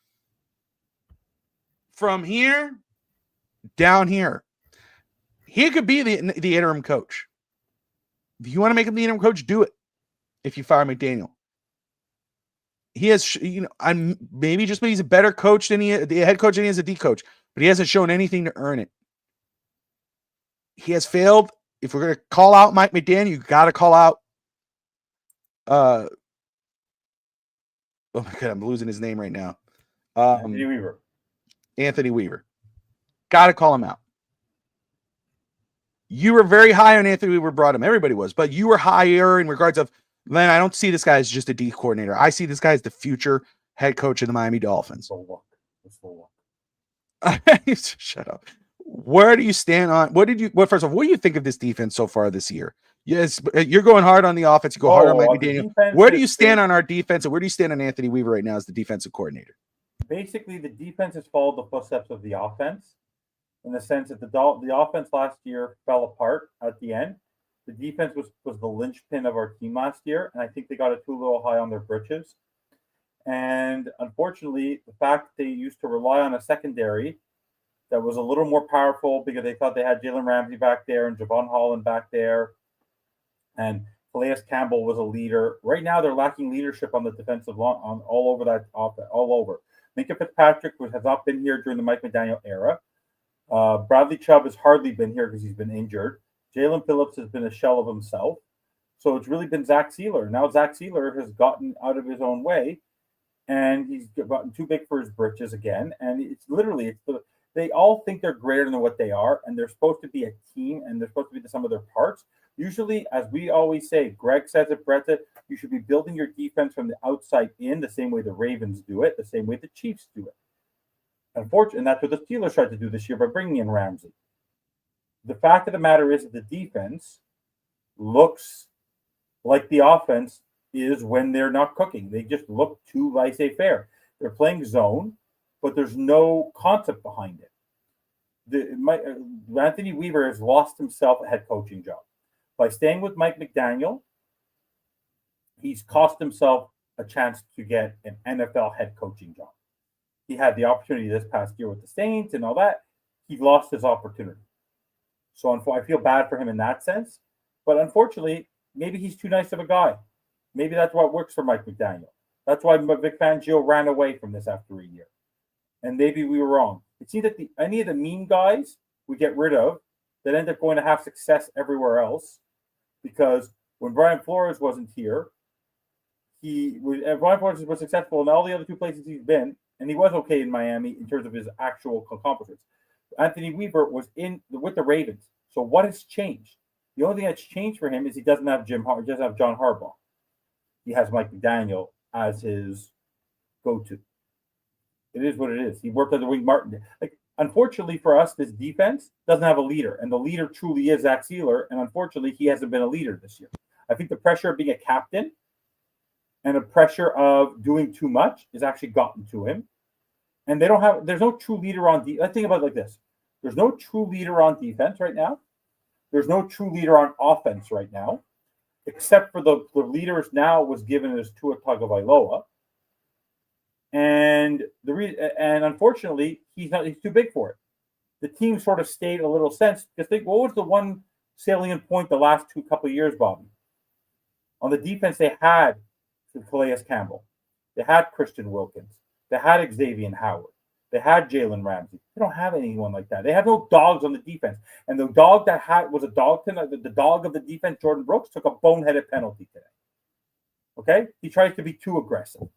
from here down here, he could be the interim coach. If you want to make him the interim coach, do it. If you fire McDaniel, he has, I'm maybe just he's a better coach than the head coach than he is a D coach, but he hasn't shown anything to earn it. He has failed. If we're going to call out Mike McDaniel, you got to call out. Oh my God, I'm losing his name right now. Anthony Weaver. Got to call him out. You were very high on Anthony Weaver, brought him. Everybody was, but you were higher in regards of, Len, I don't see this guy as just a D coordinator. I see this guy as the future head coach of the Miami Dolphins. Shut up. Where do you stand on, first of all, what do you think of this defense so far this year? Yes, you're going hard on the offense. You go hard on Mike McDaniel. Where do you stand on our defense, and where do you stand on Anthony Weaver right now as the defensive coordinator? Basically, the defense has followed the footsteps of the offense in the sense that the offense last year fell apart at the end. The defense was the linchpin of our team last year, and I think they got it too little high on their britches. And unfortunately, the fact that they used to rely on a secondary that was a little more powerful because they thought they had Jalen Ramsey back there and Javon Holland back there, and Calais Campbell was a leader. Right now, they're lacking leadership on the defensive line, on all over that offense, all over. Minka Fitzpatrick has not been here during the Mike McDaniel era. Bradley Chubb has hardly been here because he's been injured. Jalen Phillips has been a shell of himself. So it's really been Zach Sealer. Now Zach Sealer has gotten out of his own way, and he's gotten too big for his britches again. And it's literally, they all think they're greater than what they are, and they're supposed to be a team, and they're supposed to be the sum of their parts. Usually, as we always say, Greg says it, Brett said, you should be building your defense from the outside in, the same way the Ravens do it, the same way the Chiefs do it. Unfortunately, and that's what the Steelers tried to do this year by bringing in Ramsey. The fact of the matter is that the defense looks like the offense is when they're not cooking. They just look too laissez-faire. They're playing zone, but there's no concept behind it. Anthony Weaver has lost himself a head coaching job. By staying with Mike McDaniel, he's cost himself a chance to get an NFL head coaching job. He had the opportunity this past year with the Saints and all that. He lost his opportunity. So I feel bad for him in that sense. But unfortunately, maybe he's too nice of a guy. Maybe that's what works for Mike McDaniel. That's why Vic Fangio ran away from this after a year. And maybe we were wrong. It seems that any of the mean guys we get rid of that end up going to have success everywhere else. Because when Brian Flores wasn't here, Brian Flores was successful in all the other two places he's been, and he was okay in Miami in terms of his actual accomplishments. Anthony Weaver was with the Ravens. So what has changed? The only thing that's changed for him is he doesn't have John Harbaugh. He has Mike McDaniel as his go-to. It is what it is. He worked under Wink Martin. Unfortunately for us, this defense doesn't have a leader, and the leader truly is Zach Sealer, and unfortunately, he hasn't been a leader this year. I think the pressure of being a captain and the pressure of doing too much has actually gotten to him, and there's no true leader on defense. Let's think about it like this. There's no true leader on defense right now. There's no true leader on offense right now, except for the leaders now was given as Tua Tagovailoa. And unfortunately, he's too big for it. The team sort of stayed a little sense. Just think, what was the one salient point the last couple of years, Bobby? On the defense, they had Calais Campbell, they had Christian Wilkins, they had Xavier Howard, they had Jalen Ramsey. They don't have anyone like that. They have no dogs on the defense. And the dog that was a dog tonight, the dog of the defense, Jordan Brooks, took a boneheaded penalty today. Okay, he tries to be too aggressive.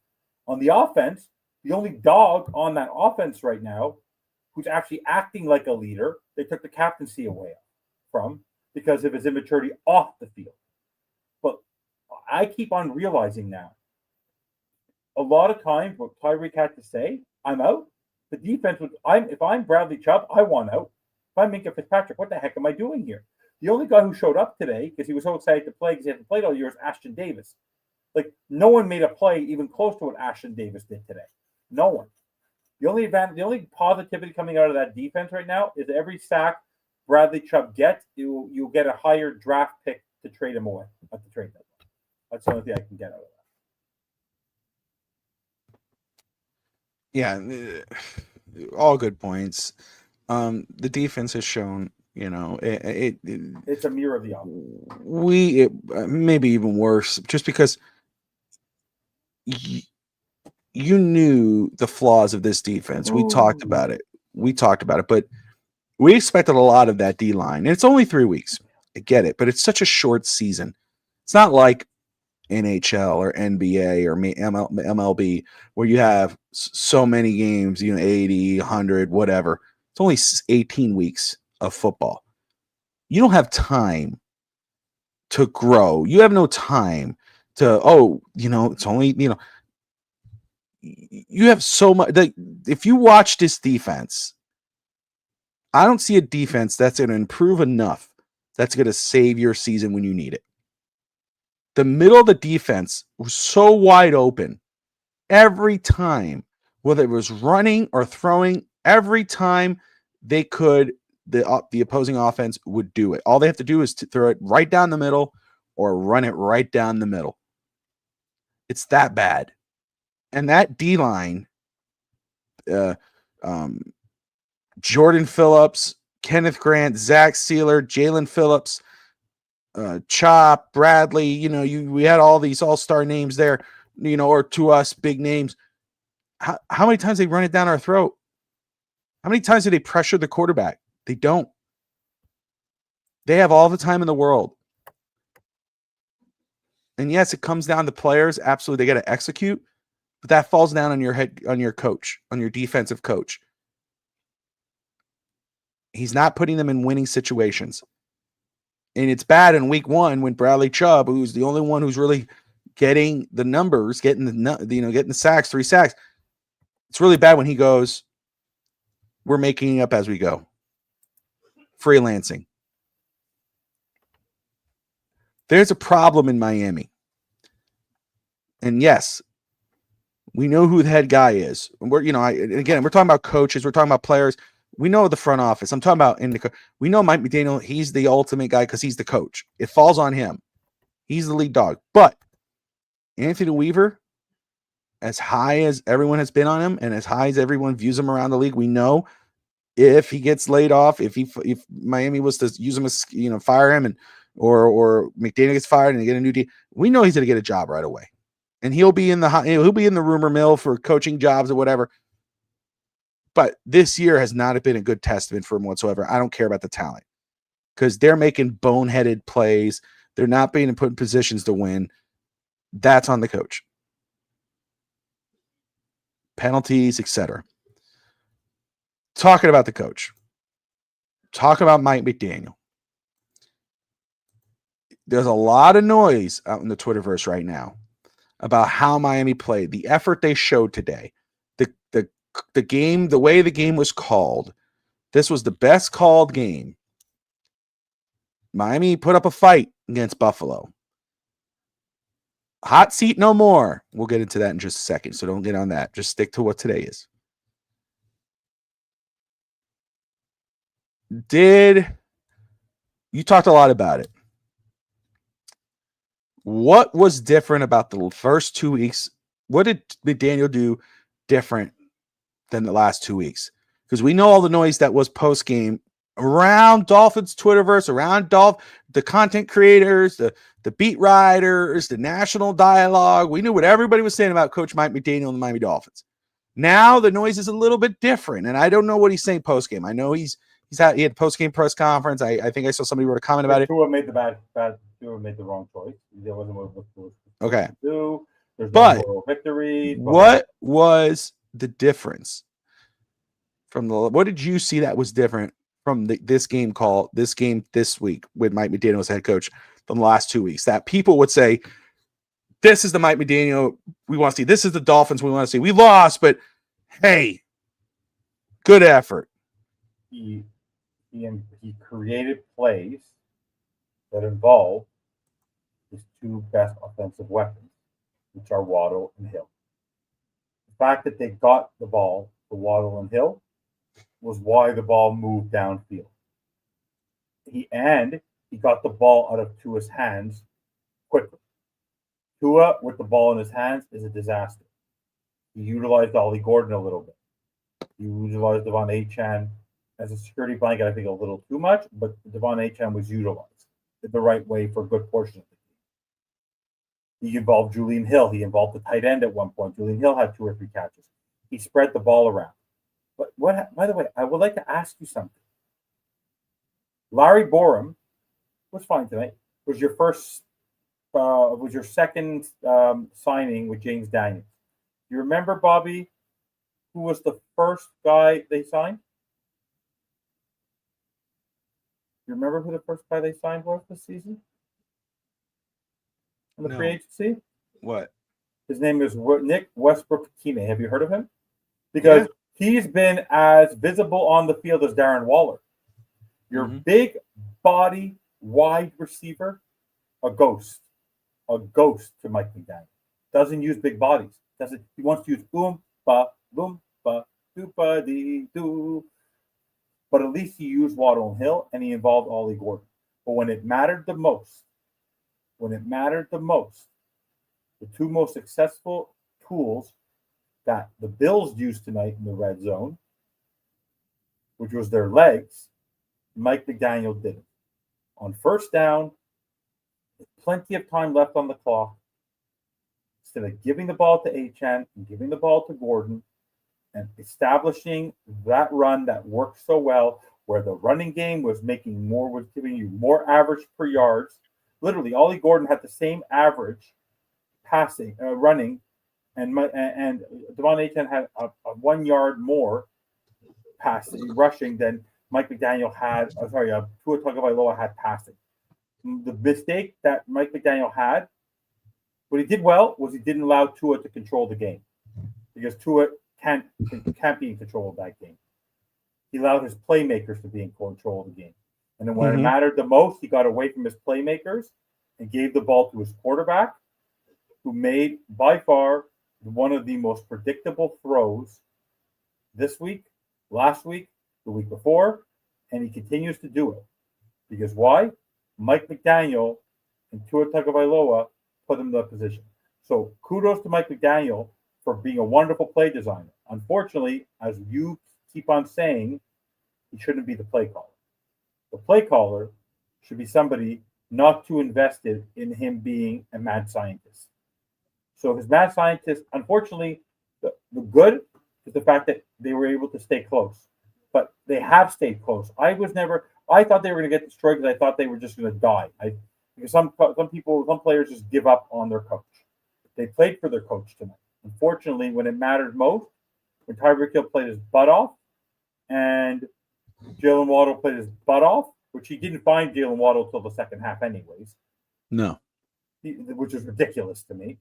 On the offense, the only dog on that offense right now who's actually acting like a leader, they took the captaincy away from because of his immaturity off the field. But I keep on realizing now, a lot of times what Tyreek had to say, I'm out. The defense if I'm Bradley Chubb, I want out. If I'm Minka Fitzpatrick, what the heck am I doing here? The only guy who showed up today because he was so excited to play because he hasn't played all year is Ashton Davis. No one made a play even close to what Ashton Davis did today. No one. The only positivity coming out of that defense right now is every sack Bradley Chubb gets, you'll get a higher draft pick to trade him away at the trade deadline. That's the only thing I can get out of that. Yeah, all good points. The defense has shown, it's a mirror of the offense. Maybe even worse, just because you knew the flaws of this defense. We talked about it, but we expected a lot of that D line. It's only 3 weeks. I get it, but it's such a short season. It's not like NHL or NBA or MLB where you have so many games, 80, 100, whatever. It's only 18 weeks of football. You don't have time to grow. You have no time to, it's only, you have so much. If you watch this defense, I don't see a defense that's going to improve enough that's going to save your season when you need it. The middle of the defense was so wide open every time, whether it was running or throwing, every time they could, the opposing offense would do it. All they have to do is to throw it right down the middle or run it right down the middle. It's that bad. And that D-line, Jordan Phillips, Kenneth Grant, Zach Sealer, Jalen Phillips, Chop, Bradley, we had all these all-star names there, or to us, big names. How many times they run it down our throat? How many times do they pressure the quarterback? They don't. They have all the time in the world. And yes, it comes down to players. Absolutely, they got to execute, but that falls down on your head, on your coach, on your defensive coach. He's not putting them in winning situations. And it's bad in week 1 when Bradley Chubb, who's the only one who's really getting the numbers, getting the sacks, 3 sacks. It's really bad when he goes, we're making it up as we go. Freelancing. There's a problem in Miami. And yes, we know who the head guy is. And we're talking about coaches, we're talking about players. We know the front office. I'm talking about we know Mike McDaniel, he's the ultimate guy because he's the coach. It falls on him. He's the lead dog. But Anthony Weaver, as high as everyone has been on him and as high as everyone views him around the league, we know if he gets laid off, if Miami was to use him as, fire him or McDaniel gets fired and they get a new deal, we know he's going to get a job right away. And he'll be in the rumor mill for coaching jobs or whatever. But this year has not been a good testament for him whatsoever. I don't care about the talent because they're making boneheaded plays. They're not being put in positions to win. That's on the coach. Penalties, etc. Talking about the coach. Talking about Mike McDaniel. There's a lot of noise out in the Twitterverse right now about how Miami played, the effort they showed today, the game, the way the game was called. This was the best called game. Miami put up a fight against Buffalo. Hot seat no more. We'll get into that in just a second, so don't get on that. Just stick to what today is. You talked a lot about it. What was different about the first 2 weeks? What did McDaniel do different than the last 2 weeks? Because we know all the noise that was post game around Dolphins Twitterverse, around the content creators, the beat writers, the national dialogue. We knew what everybody was saying about Coach Mike McDaniel and the Miami Dolphins. Now the noise is a little bit different, and I don't know what he's saying post game. I know he had post game press conference. I think I saw somebody wrote a comment about it. Tua made Tua made the wrong choice. There wasn't what okay. Do. There's no moral victory. What was the difference from what did you see that was different from this game this week with Mike McDaniel as head coach from the last 2 weeks that people would say, this is the Mike McDaniel we want to see. This is the Dolphins we want to see. We lost, but hey, good effort. He created plays that involved his 2 best offensive weapons, which are Waddle and Hill. The fact that they got the ball to Waddle and Hill was why the ball moved downfield. He got the ball out of Tua's hands quickly. Tua with the ball in his hands is a disaster. He utilized Ollie Gordon a little bit. He utilized Devon Achane as a security blanket, I think, a little too much, but Devon Achane was utilized the right way for a good portion of the game. He involved Julian Hill. He involved the tight end at one point. Julian Hill had 2 or 3 catches. He spread the ball around. But by the way, I would like to ask you something. Larry Borum was fine tonight. Was your second signing with James Daniels. You remember, Bobby, who was the first guy they signed? You remember who the first guy they signed was this season? In the free agency? What? His name is Nick Westbrook-Ikine. Have you heard of him? Because he's been as visible on the field as Darren Waller. Your big body wide receiver, a ghost to Mike McDaniel. Doesn't use big bodies. He wants to use oompa, loompa, doopa dee doo. But at least he used Waddle and Hill, and he involved Ollie Gordon. But when it mattered the most, the 2 most successful tools that the Bills used tonight in the red zone, which was their legs, Mike McDaniel did it. On first down, plenty of time left on the clock. Instead of giving the ball to Achane and giving the ball to Gordon and establishing that run that worked so well, where the running game was giving you more average per yards. Literally, Ollie Gordon had the same average running, and Devon Achane had a 1 yard more rushing than Mike McDaniel had. Tua Tagovailoa had passing. The mistake that Mike McDaniel had, what he did well was he didn't allow Tua to control the game, because Tua can't be in control of that game. He allowed his playmakers to be in control of the game. And then when it mattered the most, he got away from his playmakers and gave the ball to his quarterback, who made by far one of the most predictable throws this week, last week, the week before, and he continues to do it. Because why? Mike McDaniel and Tua Tagovailoa put him in that position. So kudos to Mike McDaniel for being a wonderful play designer. Unfortunately, as you keep on saying, he shouldn't be the play caller. The play caller should be somebody not too invested in him being a mad scientist. So his mad scientist, unfortunately, the good is the fact that they were able to stay close. But they have stayed close. I thought they were going to get destroyed because I thought they were just going to die. Because some players just give up on their coach. They played for their coach tonight. Unfortunately, when it mattered most, when Tyreek Hill played his butt off and Jalen Waddle played his butt off, which he didn't find Jalen Waddle till the second half anyways. No. Which is ridiculous to me.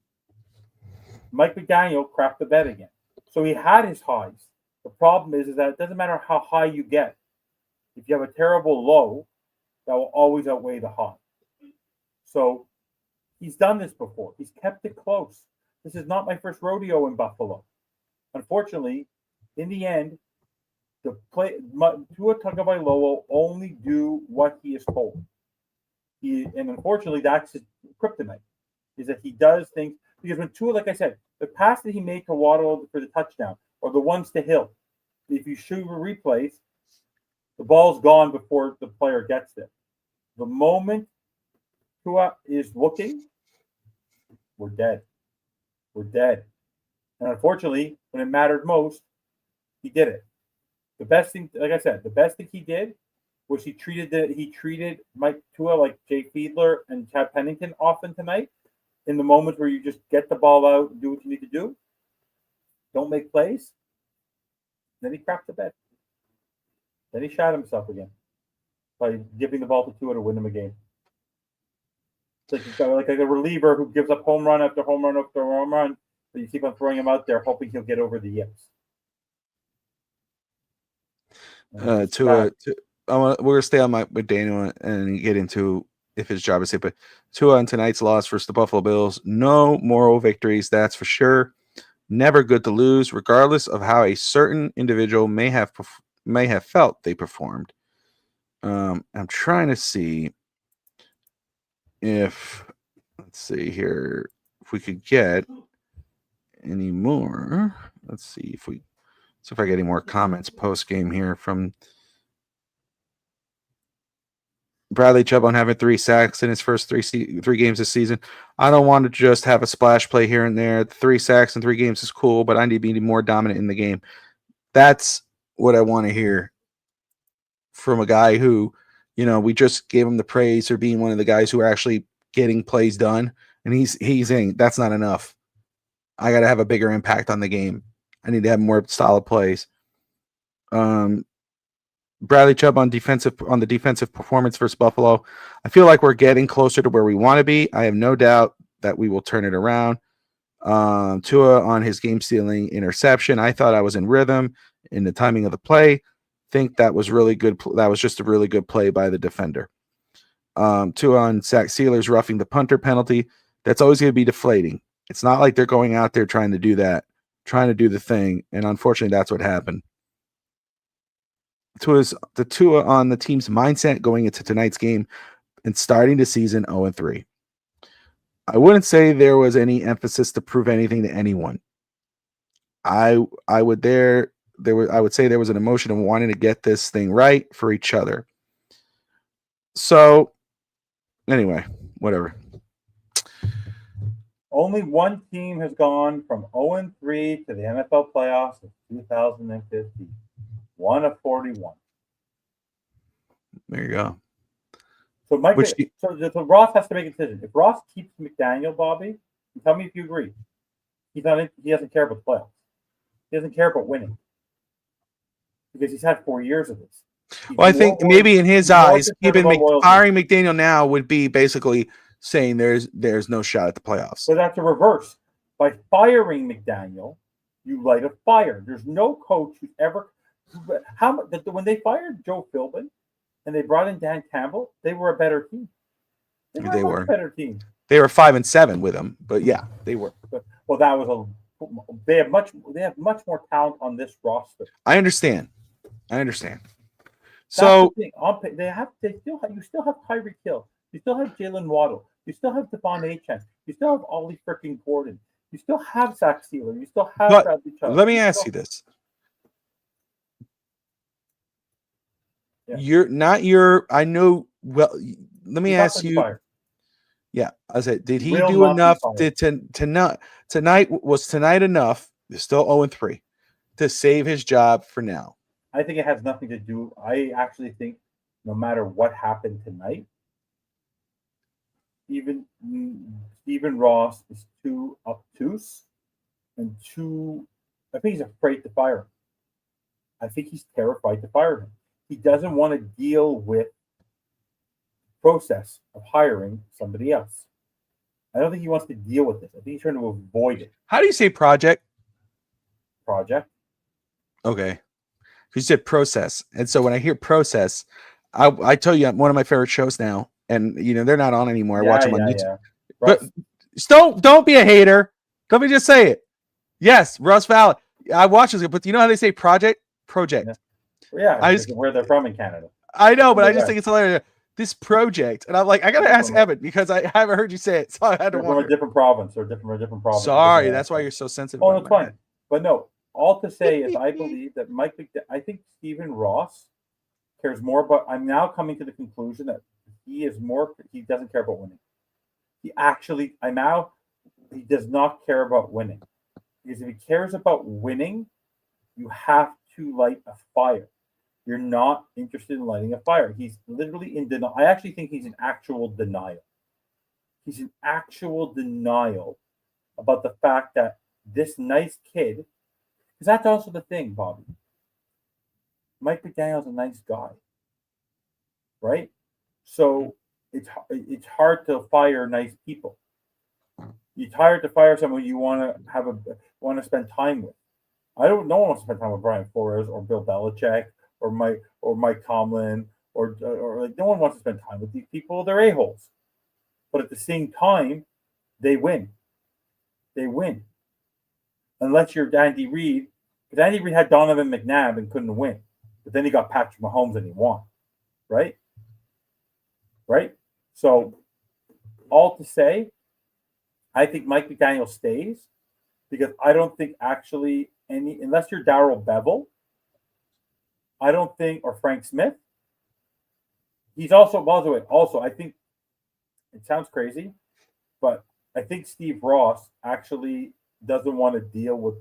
Mike McDaniel crapped the bed again. So he had his highs. The problem is that it doesn't matter how high you get. If you have a terrible low, that will always outweigh the high. So he's done this before. He's kept it close. This is not my first rodeo in Buffalo. Unfortunately, in the end, Tua Tagovailoa will only do what he is told. And unfortunately, that's his kryptonite, is that he does things. Because when Tua, like I said, the pass that he made to Waddle for the touchdown, or the ones to Hill, if you shoot replays, the ball's gone before the player gets there. The moment Tua is looking, we're dead. We're dead. And unfortunately, when it mattered most, he did it. The best thing, like I said, the best thing he did was he treated Mike Tua like Jay Fiedler and Chad Pennington often tonight, in the moments where you just get the ball out and do what you need to do. Don't make plays. Then he crapped the bed. Then he shot himself again by giving the ball to Tua to win him a game. It's like a reliever who gives up home run after home run after home run, but you keep on throwing him out there, hoping he'll get over the yips. We're gonna stay on with Daniel and get into if his job is safe. But Tua on tonight's loss versus the Buffalo Bills, no moral victories, that's for sure. never good to lose, regardless of how a certain individual may have felt they performed. I'm trying to see if, let's see here, if we could get any more. Let's see if I get any more comments post game here from Bradley Chubb on having 3 sacks in his first three games this season. I don't want to just have a splash play here and there. 3 sacks in 3 games is cool, but I need to be more dominant in the game. That's what I want to hear from a guy who, we just gave him the praise for being one of the guys who are actually getting plays done, and he's saying that's not enough. I got to have a bigger impact on the game. I need to have more solid plays. Bradley Chubb on the defensive performance versus Buffalo. I feel like we're getting closer to where we want to be. I have no doubt that we will turn it around. Tua on his game-stealing interception. I thought I was in rhythm in the timing of the play. Think that was really good. That was just a really good play by the defender. Tua on Zach Sealer's roughing the punter penalty. That's always going to be deflating. It's not like they're going out there trying to do that, trying to do the thing, and unfortunately, that's what happened. Tua on the team's mindset going into tonight's game and starting the season 0-3. I wouldn't say there was any emphasis to prove anything to anyone. I would say there was an emotion of wanting to get this thing right for each other. So, anyway, whatever. Only one team has gone from 0-3 to the NFL playoffs in 2015. 1 of 41. There you go. So so Ross has to make a decision. If Ross keeps McDaniel, Bobby, tell me if you agree. He doesn't care about the playoffs. He doesn't care about winning. Because he's had 4 years of this. Well, I think maybe in his eyes, firing McDaniel now would be basically saying there's no shot at the playoffs. But that's a reverse. By firing McDaniel, you light a fire. There's no coach who's ever when they fired Joe Philbin and they brought in Dan Campbell, they were a better team. They were a better team. They were 5-7 with him, but yeah, they were. Well, that was they have much more talent on this roster. I understand. So you still have Tyreek Hill. You still have Jalen Waddle. You still have Devon Achane. You still have Ollie freaking Gordon. You still have Zach Sealer. You still have Bradley Chubb. Let me ask you this. Yeah. I know. Well, let me ask you. Fired. Yeah, I said, did he do enough tonight? Was tonight enough? They're still 0-3 to save his job for now. I think it has nothing to do. I actually think no matter what happened tonight, even Stephen Ross is too obtuse and too. I think he's afraid to fire him. I think he's terrified to fire him. He doesn't want to deal with the process of hiring somebody else. I don't think he wants to deal with this. I think he's trying to avoid it. How do you say project? Project. Okay. You said process. And so when I hear process, I tell you, one of my favorite shows now, and they're not on anymore. I watch them on YouTube. Yeah. But don't be a hater. Let me just say it. Yes, Russ Valley. I watch this, but you know how they say project? Project. Yeah, where they're from in Canada. I know, but I just think it's hilarious. This project, and I'm like, I gotta ask Evan because I haven't heard you say it, so I had to wonder. From a different province or different province. Sorry, that's why you're so sensitive. Oh, it's fine. But no, all to say is I believe that I think Stephen Ross cares more about. I'm now coming to the conclusion that he doesn't care about winning. He does not care about winning. Because if he cares about winning, you have to light a fire. You're not interested in lighting a fire. He's literally in denial. I actually think he's in actual denial. He's in actual denial about the fact that this nice kid, because that's also the thing, Bobby. Mike McDaniel's a nice guy, right? So it's hard to fire nice people. It's hard to fire someone you want to spend time with. No one wants to spend time with Brian Flores or Bill Belichick or Mike Tomlin or like no one wants to spend time with these people. They're a-holes. But at the same time, they win. unless you're Andy Reid. Because Andy Reid had Donovan McNabb and couldn't win. But then he got Patrick Mahomes and he won. Right? Right? So, all to say, I think Mike McDaniel stays because I don't think actually unless you're Darrell Bevel, I don't think, or Frank Smith. He's also, by the way, I think it sounds crazy, but I think Steve Ross actually doesn't want to deal with.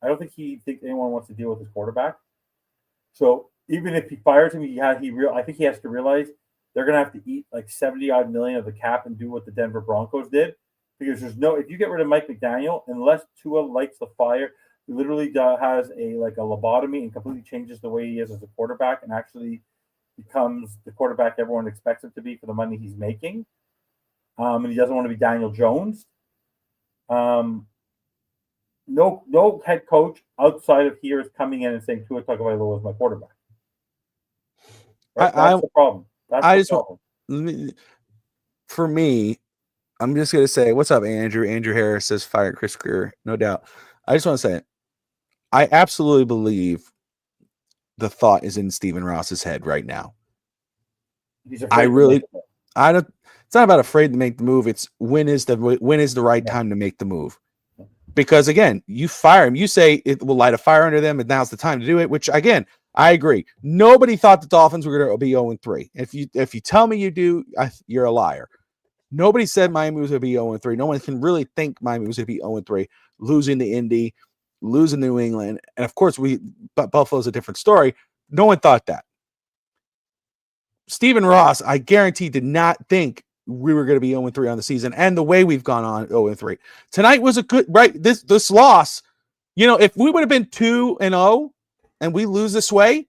I don't think he thinks anyone wants to deal with his quarterback. So even if he fires him, I think he has to realize they're going to have to eat like 70-odd million of the cap and do what the Denver Broncos did. Because if you get rid of Mike McDaniel, unless Tua lights the fire, he literally has a lobotomy and completely changes the way he is as a quarterback and actually becomes the quarterback everyone expects him to be for the money he's making. And he doesn't want to be Daniel Jones. No head coach outside of here is coming in and saying Tua Tagovailoa is my quarterback. Right? That's the problem. For me, I'm just going to say, what's up, Andrew? Andrew Harris says, fire Chris Greer. No doubt. I just want to say, I absolutely believe the thought is in Stephen Ross's head right now. He's afraid it's not about afraid to make the move. It's when is the right time to make the move. Because again, you fire him, you say it will light a fire under them, and now's the time to do it, which again, I agree. Nobody thought the Dolphins were going to be 0-3. If you tell me you do, you're a liar. Nobody said Miami was going to be 0-3. No one can really think Miami was going to be 0-3, losing to Indy, losing New England. And of course, Buffalo's a different story. No one thought that. Stephen Ross, I guarantee, did not think we were going to be 0-3 on the season. And the way we've gone on 0-3. Tonight was a good, right? This loss, if we would have been 2-0 and we lose this way,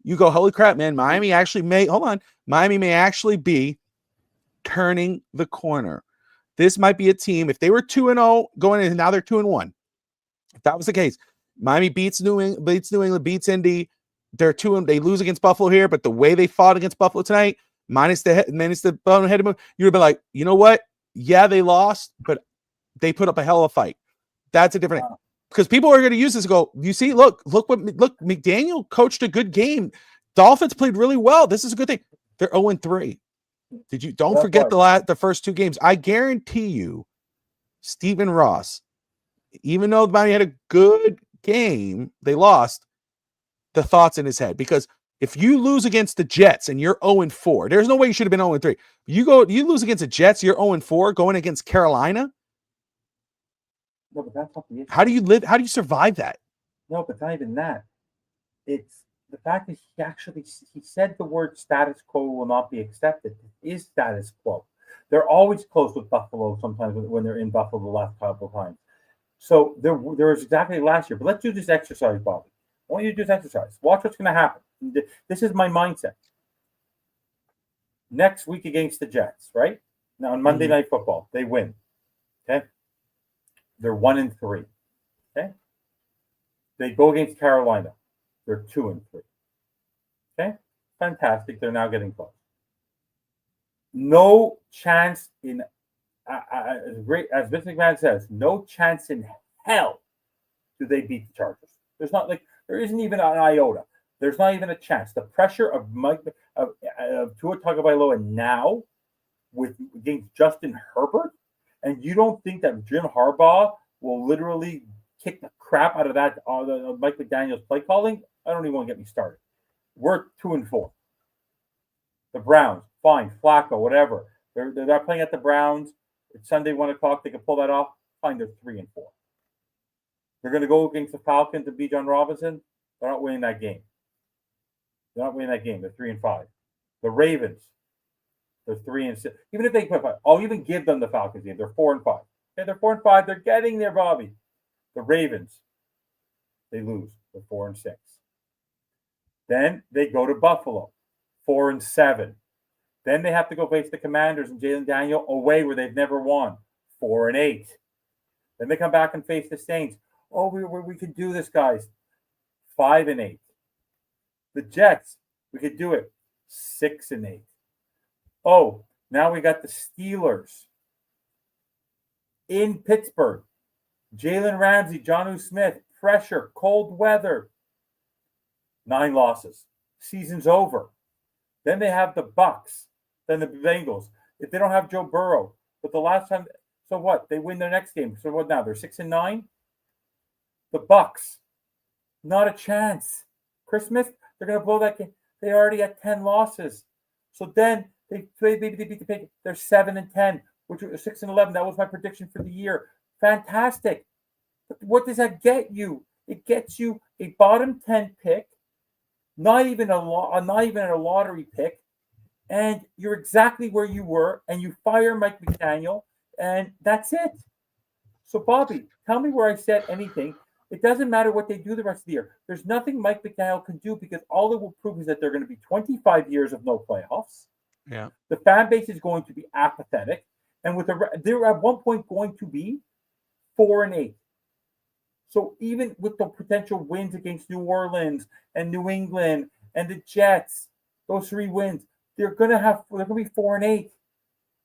you go, holy crap, man, Miami may actually be turning the corner. This might be a team, if they were 2-0 going in, now they're 2-1. If that was the case, Miami beats New England, beats Indy. They're 2-0. They lose against Buffalo here, but the way they fought against Buffalo tonight, minus the bonehead move, you would have been like, you know what? Yeah, they lost, but they put up a hell of a fight. That's a different thing. Because people are going to use this and go, you see, look, McDaniel coached a good game. Dolphins played really well. This is a good thing. They're 0-3. Don't forget the first two games. I guarantee you, Stephen Ross, even though Miami had a good game, they lost. The thoughts in his head, because if you lose against the Jets and you're 0-4, there's no way you should have been 0-3. You lose against the Jets, you're 0-4 going against Carolina. No, but that's not the issue. How do you live? How do you survive that? No, but not even that. It's the fact that he said the word status quo will not be accepted. It is status quo. They're always close with Buffalo sometimes when they're in Buffalo the last couple of times. So there was exactly last year. But let's do this exercise, Bobby. I want you to do this exercise. Watch what's going to happen. This is my mindset. Next week against the Jets, right? Now on Monday Night Football, they win. Okay? They're 1-3. Okay? They go against Carolina. They're 2-3. Okay? Fantastic. They're now getting close. No chance in, as Vince McMahon says, no chance in hell do they beat the Chargers. There isn't even an iota. There's not even a chance. The pressure of Tua Tagovailoa now against Justin Herbert, and you don't think that Jim Harbaugh will literally kick the crap out of that Mike McDaniel's play calling? I don't even want to get me started. We're 2-4. The Browns, fine. Flacco, whatever. They're not playing at the Browns. It's Sunday, 1:00. They can pull that off. Fine, they're 3-4. They're going to go against the Falcons and Bijan Robinson. They're not winning that game. They're 3-5. The Ravens, they're 3-6. Even if they put 5, I'll even give them the Falcons game. They're 4-5. Okay, they're 4-5. They're getting there, Bobby. The Ravens, they lose. They're 4-6. Then they go to Buffalo, 4-7. Then they have to go face the Commanders and Jalen Daniel away where they've never won, 4-8. Then they come back and face the Saints. Oh, we could do this, guys. 5-8. The Jets, we could do it. 6-8. Oh, now we got the Steelers in Pittsburgh. Jalen Ramsey, Jonnu Smith, pressure, cold weather. 9 losses. Season's over. Then they have the Bucks, then the Bengals. If they don't have Joe Burrow, but the last time, so what? They win their next game. So what now? They're 6-9. The Bucks, not a chance. Christmas, they're going to blow that game. They already had 10 losses. So then they beat the Patriots. They're 7-10, which was 6-11. That was my prediction for the year. Fantastic. But what does that get you? It gets you a bottom 10 pick, not even a lottery pick, and you're exactly where you were, and you fire Mike McDaniel, and that's it. So, Bobby, tell me where I said anything. It doesn't matter what they do the rest of the year. There's nothing Mike McDaniel can do because all it will prove is that they're going to be 25 years of no playoffs. Yeah. The fan base is going to be apathetic, and they're at one point going to be 4-8. So even with the potential wins against New Orleans and New England and the Jets, those 3 wins, they're going to be 4-8.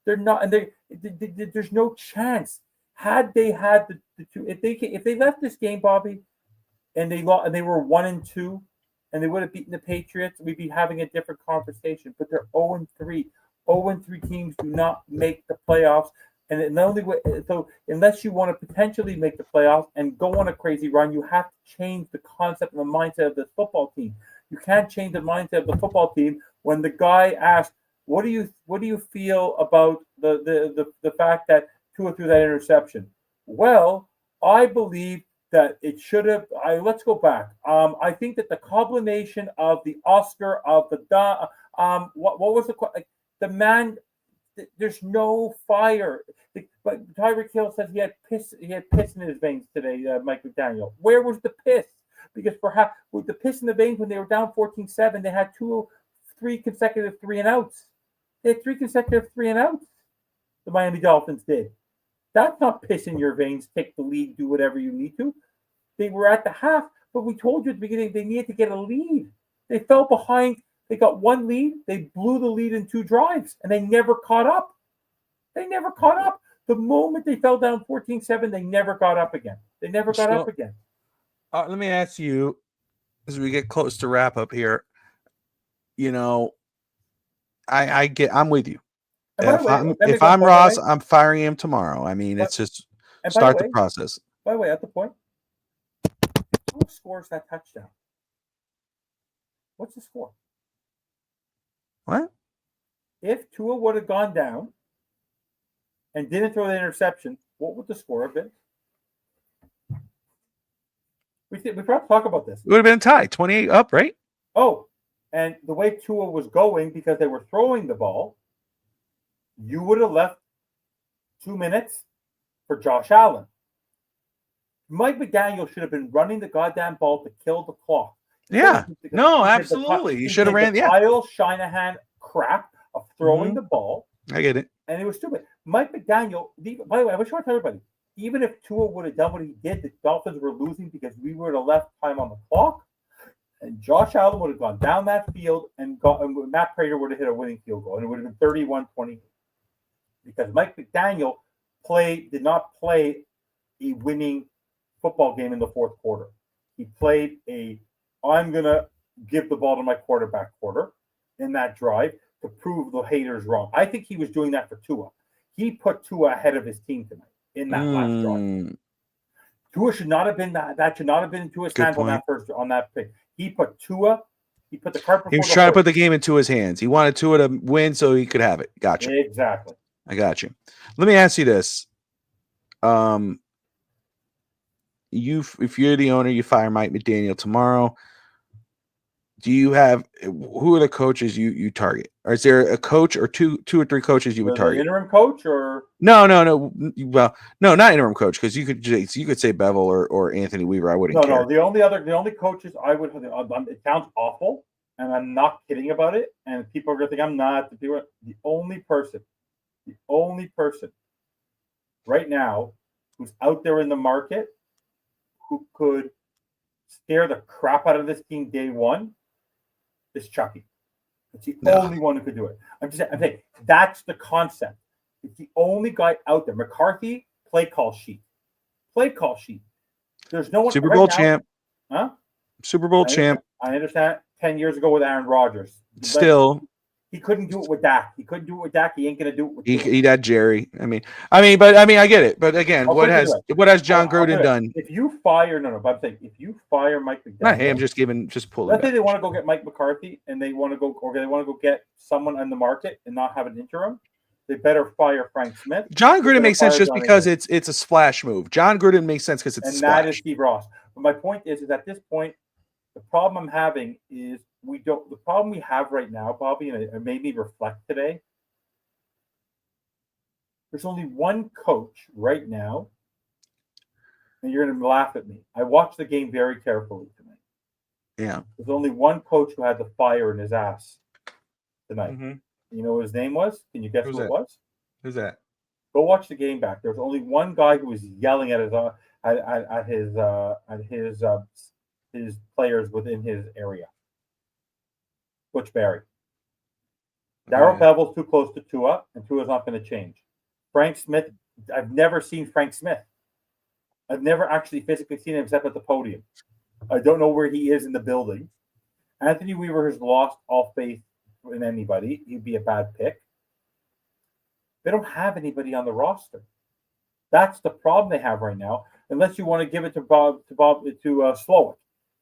They're not, and there's no chance. Had they had the 2, if they left this game, Bobby, and they were 1-2, and they would have beaten the Patriots, we'd be having a different conversation. But they're 0-3. 0-3 teams do not make the playoffs. And the only way, so unless you want to potentially make the playoffs and go on a crazy run, you have to change the concept and the mindset of this football team. You can't change the mindset of the football team when the guy asked, "What do you feel about the fact that Tua threw that interception?" Well, I believe that it should have. Let's go back. I think that the combination of the Oscar of the what was the man? There's no fire. But Tyreek Hill says he had piss in his veins today, Mike McDaniel. Where was the piss? Because perhaps with the piss in the veins when they were down 14-7, they had 3 consecutive 3-and-outs. They had 3 consecutive 3-and-outs. The Miami Dolphins did. That's not piss in your veins. Take the lead, do whatever you need to. They were at the half, but we told you at the beginning they needed to get a lead. They fell behind. They got 1 lead. They blew the lead in 2 drives, and they never caught up. The moment they fell down 14-7, they never got up again. Let me ask you, as we get close to wrap up here, I'm with you. If I'm Ross, I'm firing him tomorrow. I mean, it's just start the process. By the way, at the point, who scores that touchdown? What's the score? What? If Tua would have gone down and didn't throw the interception, what would the score have been? We forgot to talk about this. It would have been tied, 28 up, right? Oh, and the way Tua was going, because they were throwing the ball, you would have left 2 minutes for Josh Allen. Mike McDaniel should have been running the goddamn ball to kill the clock. Yeah. No, absolutely. You should have ran. Yeah. Kyle Shanahan crap of throwing the ball. I get it. And it was stupid. Mike McDaniel, by the way, I wish I would tell everybody, even if Tua would have done what he did, the Dolphins were losing because we would have left time on the clock. And Josh Allen would have gone down that field and Matt Prater would have hit a winning field goal. And it would have been 31-28. Because Mike McDaniel did not play a winning football game in the 4th quarter. He played I'm going to give the ball to my quarterback quarter in that drive to prove the haters wrong. I think he was doing that for Tua. He put Tua ahead of his team tonight in that last drive. Tua should not have been that should not have been in Tua's hands on that pick. He put the cart before the horse. He was trying to put the game into his hands. He wanted Tua to win so he could have it. Gotcha. Exactly. I got you. Let me ask you this. If you're the owner, you fire Mike McDaniel tomorrow. Do you have who are the coaches you target? Or is there a coach or two or three coaches you would target? Interim coach or no. Well, no, not interim coach because you could say Bevel or Anthony Weaver. I wouldn't. No. The only coaches I would. It sounds awful, and I'm not kidding about it. And people are going to think I'm not. The only person right now who's out there in the market who could scare the crap out of this team day one is Chucky. It's the only one who could do it. I'm saying that's the concept. It's the only guy out there. McCarthy, play call sheet. play call sheet. There's no one Super right Bowl now, champ. huh? Super Bowl champ. I understand. 10 years ago with Aaron Rodgers, Still, he couldn't do it with Dak. He couldn't do it with Dak. He ain't gonna do it with Tua. he had Jerry. I mean, I get it. But again, what has John Gruden done? If you fire, but I'm saying if you fire Mike McDaniel, Not him. Just pull it. Let's say they want to go get Mike McCarthy and they want to go get someone on the market and not have an interim. They better fire Frank Smith. John Gruden makes sense just because it's a splash move. John Gruden makes sense because it's a splash. And that is Steve Ross. But my point is at this point, the problem I'm having is the problem we have right now, Bobby, and it made me reflect today. There's only one coach right now, and you're going to laugh at me. I watched the game very carefully tonight. Yeah. There's only one coach who had the fire in his ass tonight. Mm-hmm. You know what his name was? Can you guess who it was? Who's that? Go watch the game back. There's only one guy who was yelling at his players within his area. Butch Barry. Darrell Bevel's too close to Tua, and Tua's not going to change. Frank Smith, I've never seen Frank Smith. I've never actually physically seen him except at the podium. I don't know where he is in the building. Anthony Weaver has lost all faith in anybody. He'd be a bad pick. They don't have anybody on the roster. That's the problem they have right now. Unless you want to give it to Slowick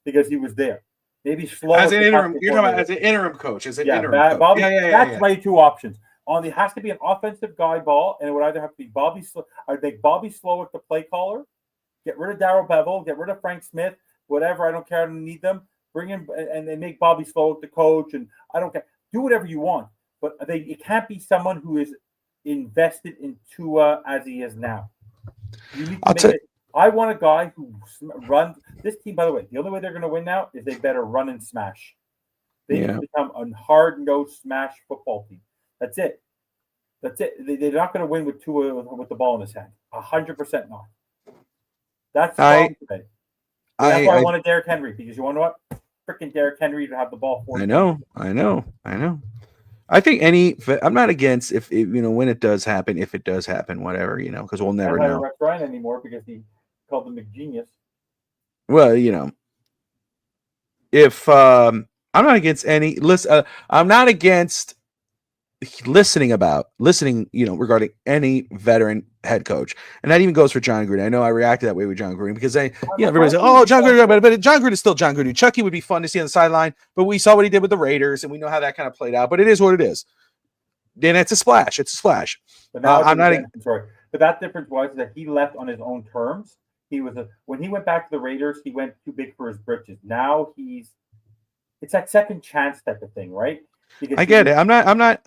because he was there. Maybe Slowick as an interim. You're talking about as an interim coach. As an interim Bobby, coach. That's my two options. It has to be an offensive guy ball, and it would either have to be I'd make Bobby Slowick the play caller. Get rid of Darrell Bevel. Get rid of Frank Smith. Whatever. I don't care. I don't need them. Bring in and make Bobby Slowick the coach. And I don't care. Do whatever you want, but it can't be someone who is invested in Tua as he is now. You need to make it. I want a guy who runs this team. By the way, the only way they're going to win now is they better run and smash. They need to become a hard-nosed smash football team. That's it. They're not going to win with Tua with the ball in his hand. 100% not. That's the problem today. That's why I wanted Derrick Henry, because you want to know what? Freaking Derrick Henry to have the ball for. I know. I think I'm not against if when it does happen, whatever, because we'll never know. Rex Ryan anymore because he called him McGenius. Well, if I'm not against any I'm not against listening, regarding any veteran head coach, and that even goes for John Gruden. I know I reacted that way with John Gruden because everybody's like, "Oh, John Gruden," but John Gruden is still John Gruden. Chucky would be fun to see on the sideline, but we saw what he did with the Raiders, and we know how that kind of played out. But it is what it is. Then it's a splash. But now I'm not. Sorry, but that difference was that he left on his own terms. When he went back to the Raiders, he went too big for his britches. Now it's that second chance type of thing, right? Because I get it. I'm not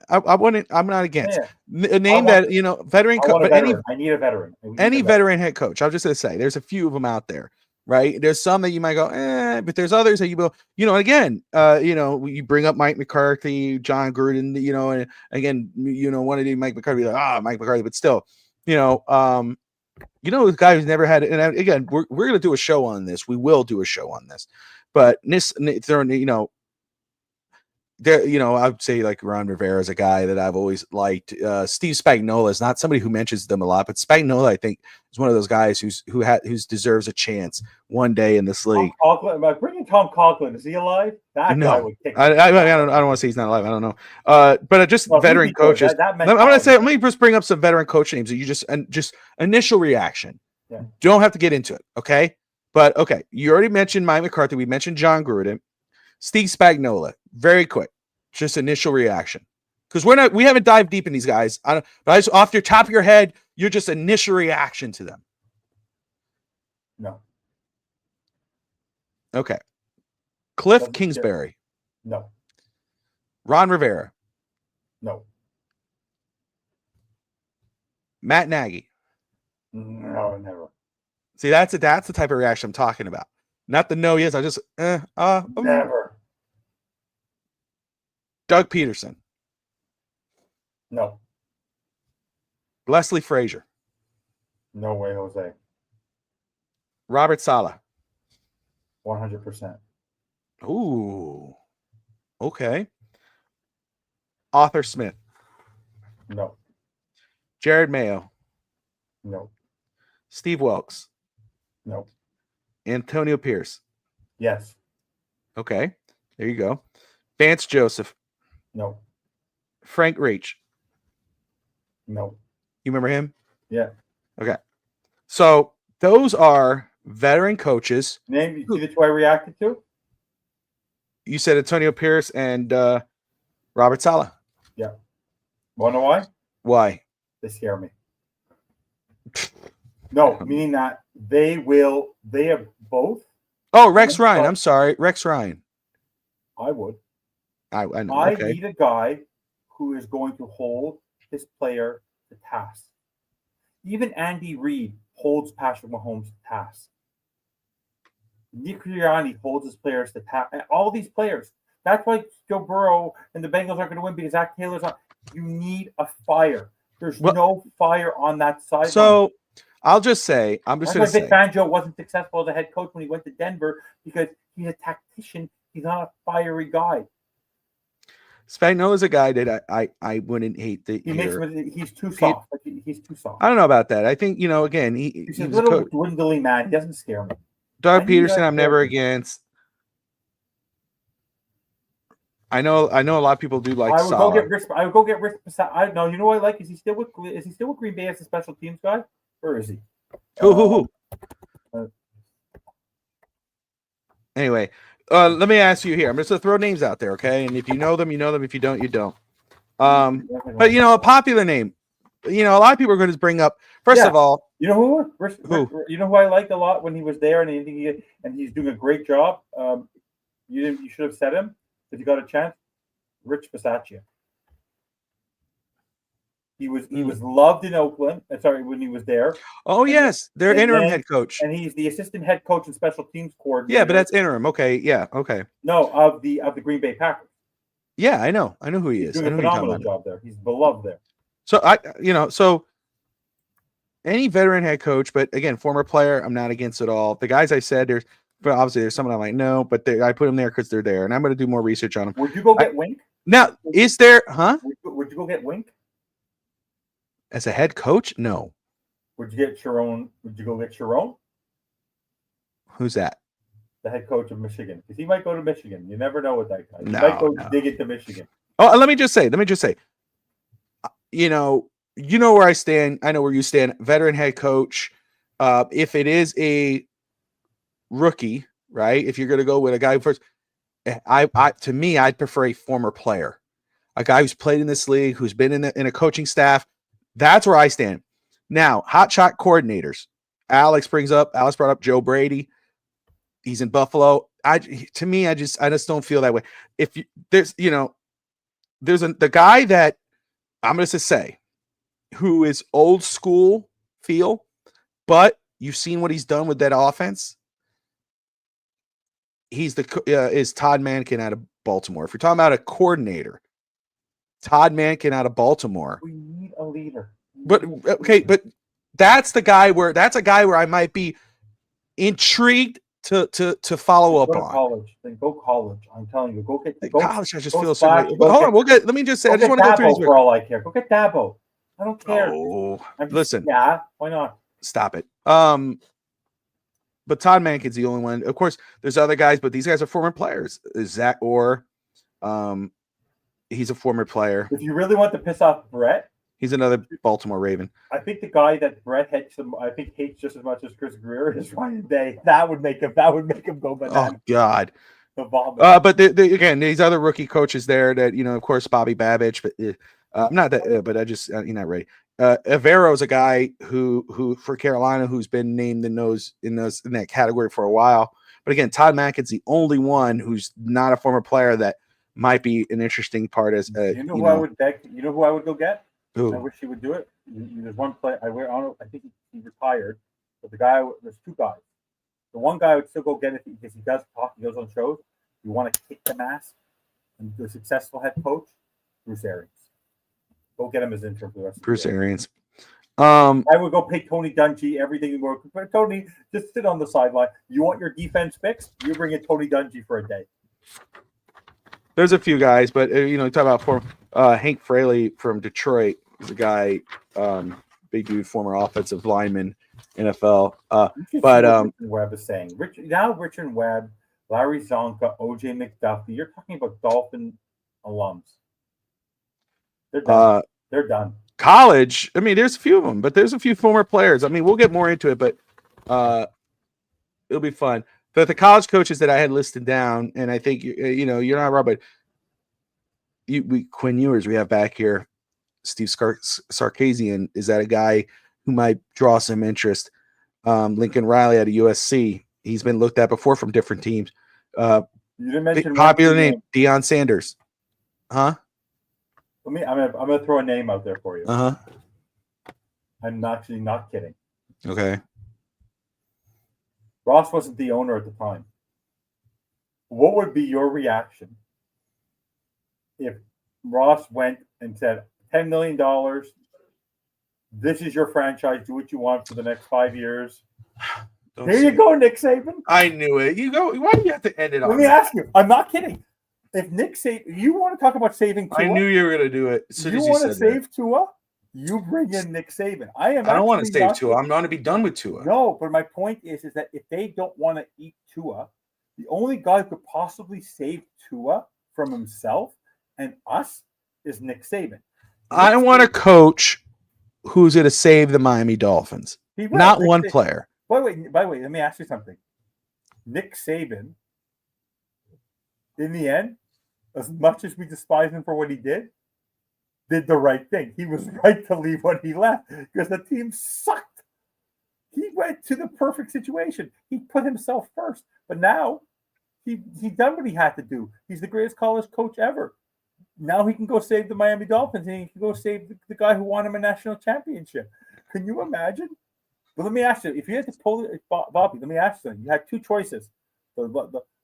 against a name veteran coach, but I need a veteran. Any veteran head coach. I'm just gonna say there's a few of them out there, right? There's some that you might go, but there's others that you go, again, you bring up Mike McCarthy, John Gruden, and again, one of the Mike McCarthy, Mike McCarthy, but still, the guy who's never had it. And again, we're gonna do a show on this. We will do a show on this, but I would say like Ron Rivera is a guy that I've always liked. Steve Spagnuolo is not somebody who mentions them a lot, but Spagnuolo, I think, is one of those guys who deserves a chance one day in this league. Bringing Tom Coughlin, is he alive? That guy would kick. I don't want to say he's not alive. I don't know. But just veteran coaches. I'm going to say, let me just bring up some veteran coach names that you just initial reaction. Yeah. Don't have to get into it, okay? But okay, you already mentioned Mike McCarthy. We mentioned John Gruden. Steve Spagnuolo, very quick, just initial reaction, because we haven't dived deep in these guys. But I just off your top of your head, you're just initial reaction to them. No. Okay. Cliff Kingsbury. No. Ron Rivera. No. Matt Nagy. No, never. See, that's the type of reaction I'm talking about. Not the no, yes. I just never. Doug Peterson. No. Leslie Frazier. No way, Jose. Robert Saleh. 100%. Ooh. Okay. Arthur Smith. No. Jared Mayo. No. Steve Wilkes. No. Antonio Pierce. Yes. Okay. There you go. Vance Joseph. No. Frank Reich. No. You remember him? Yeah. Okay. So those are veteran coaches. Name. You see the two I reacted to? You said Antonio Pierce and Robert Saleh. Yeah. Want to know why? Why? They scare me. No, meaning that they have both. Oh, Rex Ryan. I'm sorry. Rex Ryan. I would. I know. I Okay. need a guy who is going to hold his player to task. Even Andy Reid holds Patrick Mahomes to task. Nick Sirianni holds his players to task. All these players. That's why Joe Burrow and the Bengals aren't going to win because Zach Taylor's not. You need a fire. There's no fire on that side. So I'll just say, I'm just going to say, Vic Fangio wasn't successful as a head coach when he went to Denver because he's a tactician. He's not a fiery guy. Spagnuolo is a guy that I wouldn't hate. He's too soft. He's too soft. I don't know about that. I think, again, he's a little dwindling man. He doesn't scare me. Doug Peterson, I'm never against. I know a lot of people do like. I would go get Rich. I would go get Rich. No, you know what I like? Is he still with Green Bay as a special teams guy? Where is he? Who? Anyway, let me ask you here. I'm just gonna throw names out there, okay? And if you know them, you know them. If you don't, you don't. But a popular name. A lot of people are going to bring up. First of all, you know who? You know who I liked a lot when he was there, and he's doing a great job. You should have said him if you got a chance. Rich Bisaccia. He was loved in Oakland. Sorry, when he was there. Oh yes, their interim head coach, and he's the assistant head coach and special teams coordinator. Yeah, but that's interim. Okay, yeah, okay. No, of the Green Bay Packers. Yeah, I know who he is. He's doing a phenomenal job there. He's beloved there. So so any veteran head coach, but again, former player, I'm not against it all. The guys I said, obviously there's someone I'm like, no, but I put them there because they're there, and I'm going to do more research on them. Would you go get Wink? Now, is there, huh? Would you go get Wink? As a head coach? No. Would you get Sharon? Would you go get Sharon? Who's that? The head coach of Michigan. Because he might go to Michigan. You never know with that guy. He might go dig into Michigan. Oh, let me just say. You know where I stand. I know where you stand. Veteran head coach. If it is a rookie, right? If you're going to go with a guy first, to me, I'd prefer a former player, a guy who's played in this league, who's been in a coaching staff. That's where I stand. Now, hot shot coordinators. Alex brought up Joe Brady. He's in Buffalo. I just don't feel that way. If there's the guy that I'm going to say who is old school feel, but you've seen what he's done with that offense. He's is Todd Mankin out of Baltimore. If you're talking about a coordinator, Todd Mankin out of Baltimore. We need a leader. But that's a guy where I might be intrigued to follow up on. College. Then go college. I'm telling you, go get college. I just feel so great. But hold on, let me just say, I just want to go through these. For all I care, go get Dabo. I don't care. Oh, listen. Yeah, why not? Stop it. But Todd Mankin's the only one. Of course, there's other guys, but these guys are former players. Zach Orr, he's a former player. If you really want to piss off Brett, he's another Baltimore Raven. I think the guy that Brett hates just as much as Chris Greer is Ryan Day. That would make him go bananas. Oh God. But again, these other rookie coaches there that of course Bobby Babich, but I'm not that. But I just you're not ready. Avero is a guy who for Carolina who's been named in that category for a while. But again, Todd Mankin's the only one who's not a former player that might be an interesting part as who I would go get? Who? I wish he would do it. There's one player I think he retired, but there's two guys. The one guy I would still go get it because he does talk, he goes on shows. You want to kick the ass and the successful head coach, Bruce Arians. Go get him as interim for the rest of Bruce the year. Arians. I would go pay Tony Dungy everything more. Tony, just sit on the sideline. You want your defense fixed? You bring in Tony Dungy for a day. There's a few guys, but talk about Hank Fraley from Detroit. He's a guy, big dude, former offensive lineman. NFL. You should But see what Richard Webb is saying. Richard Webb, Larry Zonka, OJ McDuffie. You're talking about Dolphin alums. They're done. They're done. College. I mean, there's a few of them, but there's a few former players. I mean, we'll get more into it, but it'll be fun. But the college coaches that I had listed down, and I think you're not wrong, but Quinn Ewers we have back here. Steve Sarkisian, is that a guy who might draw some interest? Lincoln Riley out of USC. He's been looked at before from different teams. You didn't mention popular name, Deion Sanders. Huh? I'm gonna throw a name out there for you. I'm actually not kidding. Okay. Ross wasn't the owner at the time. What would be your reaction if Ross went and said, $10 million, this is your franchise, do what you want for the next 5 years? There you go, Nick Saban. I knew it. You go. Why do you have to end it on? Let me ask you. I'm not kidding. If Nick Saban, you want to talk about saving Tua? I knew you were going to do it. You want to save Tua? You bring in Nick Saban. I don't want to save Tua. I'm going to be done with Tua. No, but my point is that if they don't want to eat Tua, the only guy who could possibly save Tua from himself and us is Nick Saban. I want a coach who's going to save the Miami Dolphins, not one player. By the way, let me ask you something. Nick Saban, in the end, as much as we despise him for what he did the right thing. He was right to leave when he left because the team sucked. He went to the perfect situation. He put himself first. But now he done what he had to do. He's the greatest college coach ever. Now he can go save the Miami Dolphins and he can go save the guy who won him a national championship. Can you imagine? But let me ask you, if you had to pull it, Bobby, let me ask you, you had two choices. The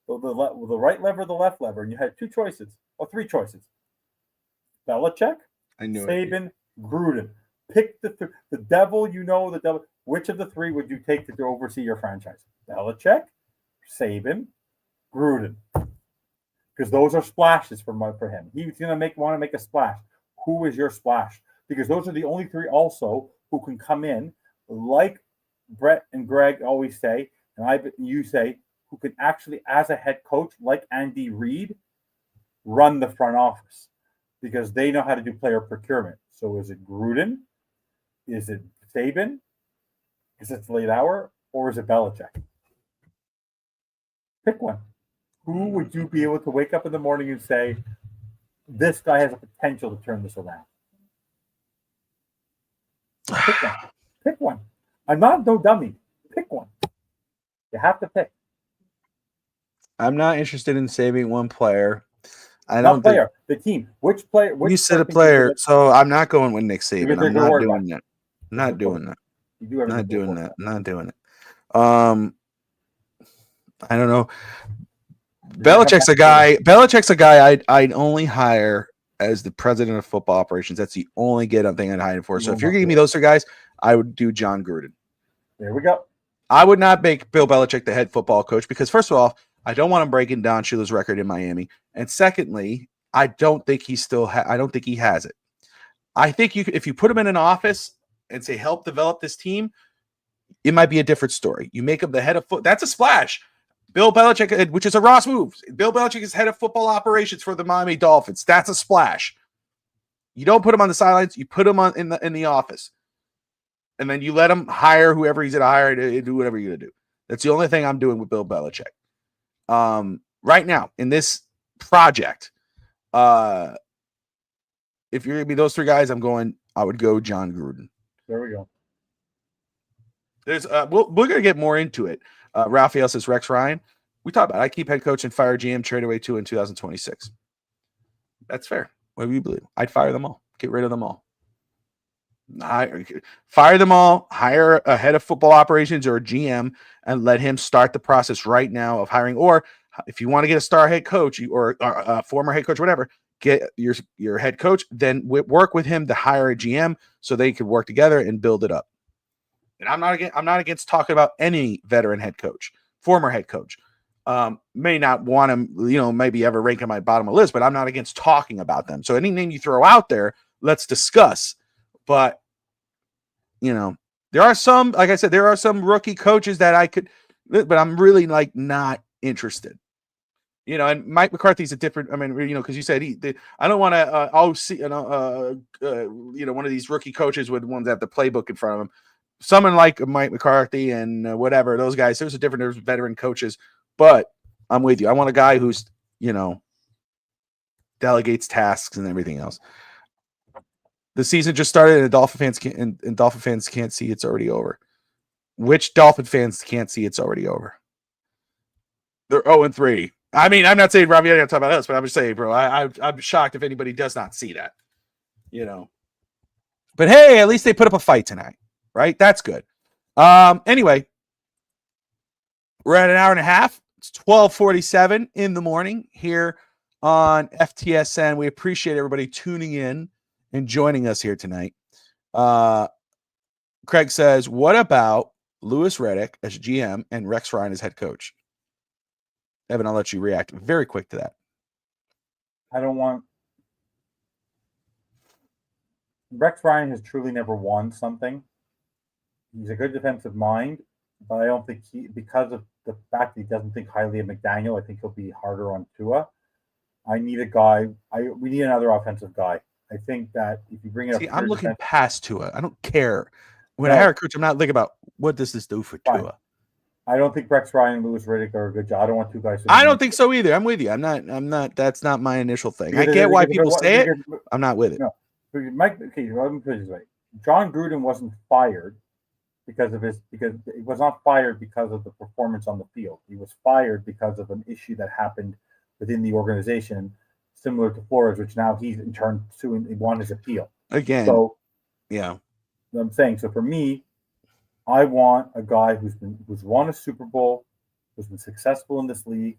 right lever, the left lever, and you had two choices, or three choices. Belichick, Saban, Gruden. Pick the devil, the devil. Which of the three would you take to oversee your franchise? Belichick, Saban, Gruden. Because those are splashes for him. He's going to want to make a splash. Who is your splash? Because those are the only three also who can come in, like Brett and Greg always say, and you say, who can actually, as a head coach, like Andy Reid, run the front office. Because they know how to do player procurement. So is it Gruden? Is it Saban? Is it late hour? Or is it Belichick? Pick one. Who would you be able to wake up in the morning and say, this guy has a potential to turn this around? Pick one. Pick one. I'm not no dummy. Pick one. You have to pick. I'm not interested in saving one player. The team. Which player? You said a player, so I'm not going with Nick Saban. I'm not doing that. Not doing that. Not doing that. Not doing it. I don't know. Belichick's a guy I'd only hire as the president of football operations. That's the only thing I'd hire for. So if you're giving me those three guys, I would do John Gruden. There we go. I would not make Bill Belichick the head football coach because, first of all, I don't want him breaking Don Shula's record in Miami, and secondly, I don't think he I don't think he has it. I think if you put him in an office and say help develop this team, it might be a different story. You make him the head of foot. That's a splash. Bill Belichick, which is a Ross move. Bill Belichick is head of football operations for the Miami Dolphins. That's a splash. You don't put him on the sidelines. You put him in the office, and then you let him hire whoever he's going to hire to do whatever you're going to do. That's the only thing I'm doing with Bill Belichick. Right now in this project, if you're going to be those three guys, I would go John Gruden. There we go. There's we're going to get more into it. Raphael says Rex Ryan. We talked about it. I keep head coach and fire GM, trade away 2 in 2026. That's fair. What do you believe? I'd fire them all. Get rid of them all. Fire them all. Hire a head of football operations or a GM and let him start the process right now of hiring. Or if you want to get a star head coach or a former head coach, whatever, get your head coach. Then work with him to hire a GM so they can work together and build it up. And I'm not against talking about any veteran head coach, former head coach. May not want him, maybe ever rank on my bottom of the list, but I'm not against talking about them. So any name you throw out there, let's discuss. But, There are some, like I said, there are some rookie coaches that I could, but I'm really like not interested. And Mike McCarthy's a different. I mean, because you said I don't want to. See, one of these rookie coaches with ones that have the playbook in front of them. Someone like Mike McCarthy and whatever those guys. There's veteran coaches, but I'm with you. I want a guy who's delegates tasks and everything else. The season just started, and Dolphin fans can't see it's already over. Which Dolphin fans can't see it's already over? They're 0-3. I mean, I'm not saying Robbie, I'm talking about us, but I'm just saying, bro. I'm shocked if anybody does not see that. But hey, at least they put up a fight tonight, right? That's good. Anyway, we're at an hour and a half. It's 12:47 in the morning here on FTSN. We appreciate everybody tuning in and joining us here tonight. Craig says, what about Louis Riddick as GM and Rex Ryan as head coach? Evan, I'll let you react very quick to that. I don't want... Rex Ryan has truly never won something. He's a good defensive mind, but I don't think because of the fact that he doesn't think highly of McDaniel, I think he'll be harder on Tua. I need a guy. We need another offensive guy. I think that if you bring it up, I'm looking past Tua. I don't care. When I hire a coach, I'm not thinking about what does this do for Tua. I don't think Rex Ryan and Louis Riddick are a good job. I don't want two guys. I don't think so either. I'm with you. I'm not. That's not my initial thing. I get why people say it. I'm not with it. No, let me put it this way. John Gruden wasn't fired because he was not fired because of the performance on the field. He was fired because of an issue that happened within the organization, similar to Flores, which now he's in turn suing. He won his appeal again. So yeah, I'm saying, so for me, I want a guy who's won a Super Bowl, who's been successful in this league.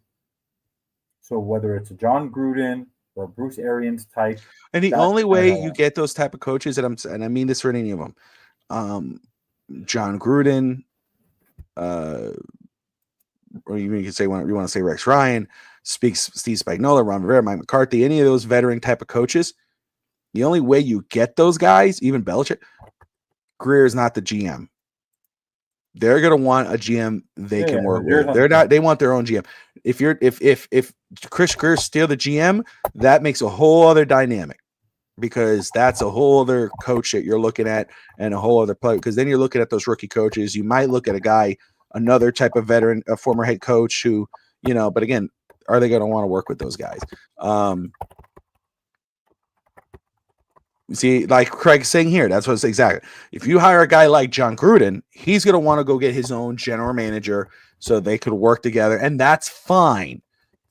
So whether it's a John Gruden or a Bruce Arians type, and the only way you get those type of coaches, and I mean this for any of them, John Gruden, or even you can say when you want to say Rex Ryan, Steve Spagnuolo, Ron Rivera, Mike McCarthy, any of those veteran type of coaches. The only way you get those guys, even Belichick, Greer is not the GM. They're gonna want a GM they can work with. They're not. They want their own GM. If Chris Greer steal the GM, that makes a whole other dynamic, because that's a whole other coach that you're looking at and a whole other player. Because then you're looking at those rookie coaches. You might look at a guy, another type of veteran, a former head coach who, But again, are they going to want to work with those guys? See, like Craig's saying here, that's what it's exactly. If you hire a guy like John Gruden, he's going to want to go get his own general manager so they could work together, and that's fine.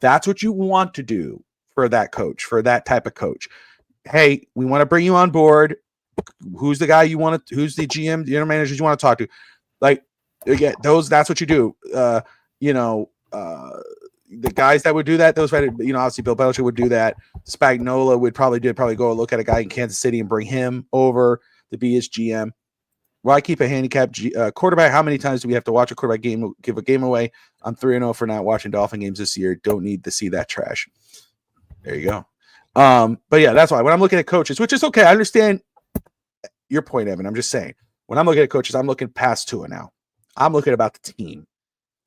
That's what you want to do for that coach, for that type of coach. Hey, we want to bring you on board. Who's the guy you want to? Who's the GM, general managers you want to talk to? Like, again, that's what you do. The guys that would do that, those, obviously Bill Belichick would do that. Spagnuolo would probably go look at a guy in Kansas City and bring him over to be his GM. Why keep a handicapped quarterback? How many times do we have to watch a quarterback game, give a game away? I'm 3-0 for not watching Dolphin games this year. Don't need to see that trash. There you go. But yeah, that's why when I'm looking at coaches, which is okay, I understand your point, Evan. I'm just saying, when I'm looking at coaches, I'm looking past Tua now. I'm looking about the team.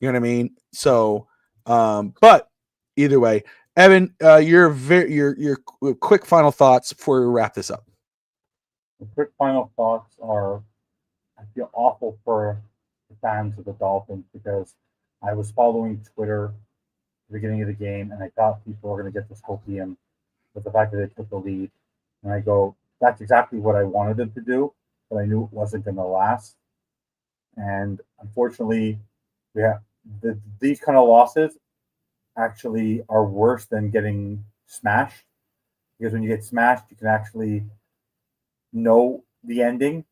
You know what I mean? So, but either way, Evan, your quick final thoughts before we wrap this up. The quick final thoughts are: I feel awful for the fans of the Dolphins, because I was following Twitter at the beginning of the game, and I thought people were going to get this hopium with the fact that they took the lead. And I go, that's exactly what I wanted them to do, but I knew it wasn't going to last. And unfortunately, we have these kind of losses actually are worse than getting smashed, because when you get smashed, you can actually know the ending.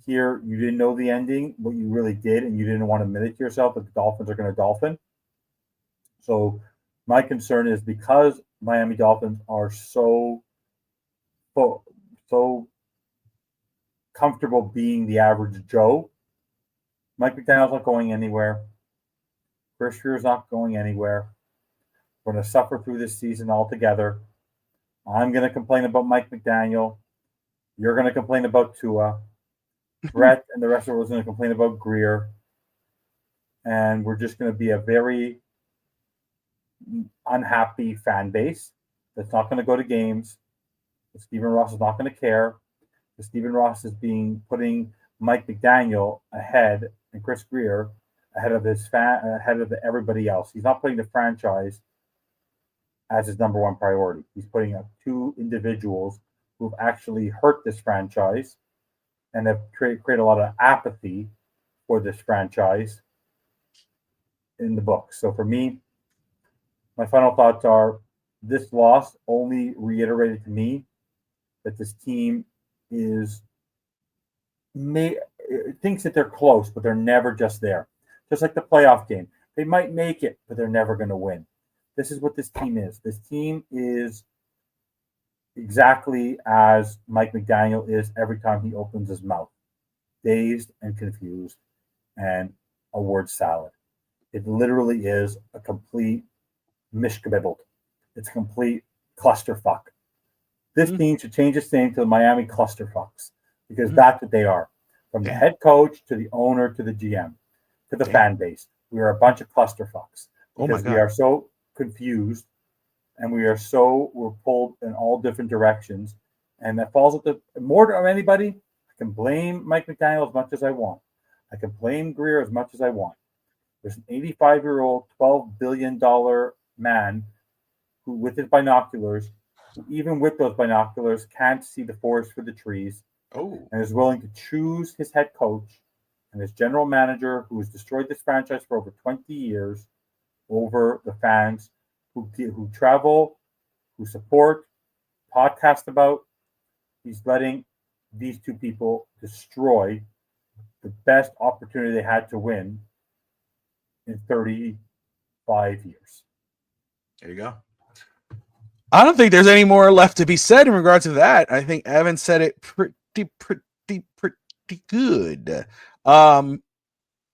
Here, you didn't know the ending, but you really did, and you didn't want to admit it to yourself that the Dolphins are going to Dolphin. So my concern is, because Miami Dolphins are so comfortable being the average Joe, Mike McDaniel's not going anywhere. Chris Greer's not going anywhere. We're going to suffer through this season altogether. I'm going to complain about Mike McDaniel. You're going to complain about Tua. Brett and the rest of us are going to complain about Greer, and we're just going to be a very unhappy fan base that's not going to go to games. Stephen Ross is not going to care. Stephen Ross is putting Mike McDaniel ahead and Chris Greer ahead of everybody else. He's not putting the franchise as his number one priority. He's putting up two individuals who've actually hurt this franchise and have created a lot of apathy for this franchise in the book. So for me, my final thoughts are this loss only reiterated to me that this team thinks that they're close, but they're never just there. Just like the playoff game. They might make it, but they're never going to win. This is what this team is. This team is exactly as Mike McDaniel is every time he opens his mouth. Dazed and confused and a word salad. It literally is a complete mishkabibbled. It's a complete clusterfuck. This team should change its name to the Miami Clusterfucks because that's what they are. From the head coach to the owner to the GM to the fan base. We are a bunch of clusterfucks because we are so confused and we're pulled in all different directions. And that falls at more than anybody. I can blame Mike McDaniel as much as I want. I can blame Greer as much as I want. There's an 85-year-old, $12 billion man who, with his binoculars, even with those binoculars, can't see the forest for the trees, and is willing to choose his head coach and his general manager, who has destroyed this franchise for over 20 years, over the fans who travel, who support, podcast about. He's letting these two people destroy the best opportunity they had to win in 35 years. There you go. I don't think there's any more left to be said in regards to that. I think Evan said it pretty good.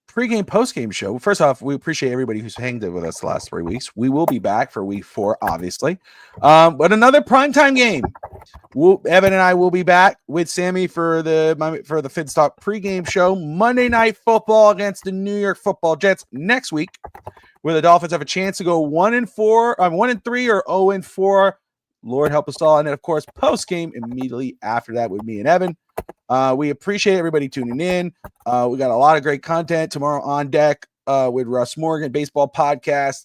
Pre-game, post-game show. First off, we appreciate everybody who's hanged with us the last 3 weeks. We will be back for week 4, obviously. But another primetime game. Evan and I will be back with Sammy for the FinsTalk pre-game show. Monday Night Football against the New York Football Jets next week, where the Dolphins have a chance to go 1-3 or 0-4. Lord help us all. And then, of course, post-game immediately after that with me and Evan. We appreciate everybody tuning in. We got a lot of great content tomorrow on deck with Russ Morgan, baseball podcast.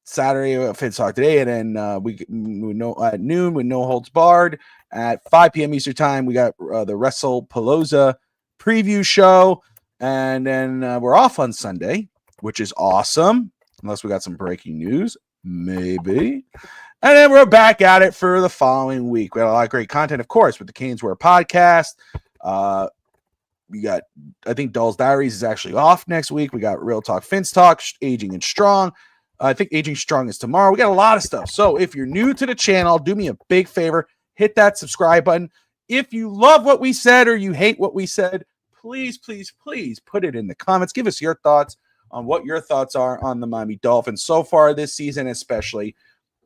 Saturday FinsTalk today, and then we know at noon with No Holds Barred at 5 p.m. Eastern time. We got the Wrestle Palooza preview show, and then we're off on Sunday, which is awesome, unless we got some breaking news, maybe. And then we're back at it for the following week. We had a lot of great content, of course, with the Canes Wear podcast. We got, I think Doll's Diaries is actually off next week. We got Real Talk FinsTalk, Aging and Strong. I think Aging Strong is tomorrow. We got a lot of stuff. So if you're new to the channel, do me a big favor. Hit that subscribe button. If you love what we said or you hate what we said, please, please, please put it in the comments. Give us your thoughts on what your thoughts are on the Miami Dolphins so far this season, especially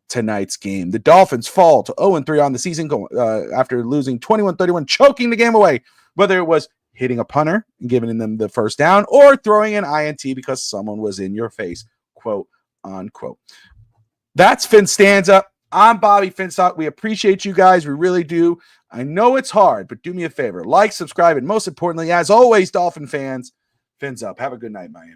tonight's game. The Dolphins fall to 0-3 on the season after losing 21-31, choking the game away, whether it was hitting a punter and giving them the first down or throwing an INT because someone was in your face, quote unquote. That's FinStanza. I'm Bobby FinStalk. We appreciate you guys. We really do. I know it's hard, but do me a favor. Like, subscribe, and most importantly, as always, Dolphin fans, fins up. Have a good night, Miami.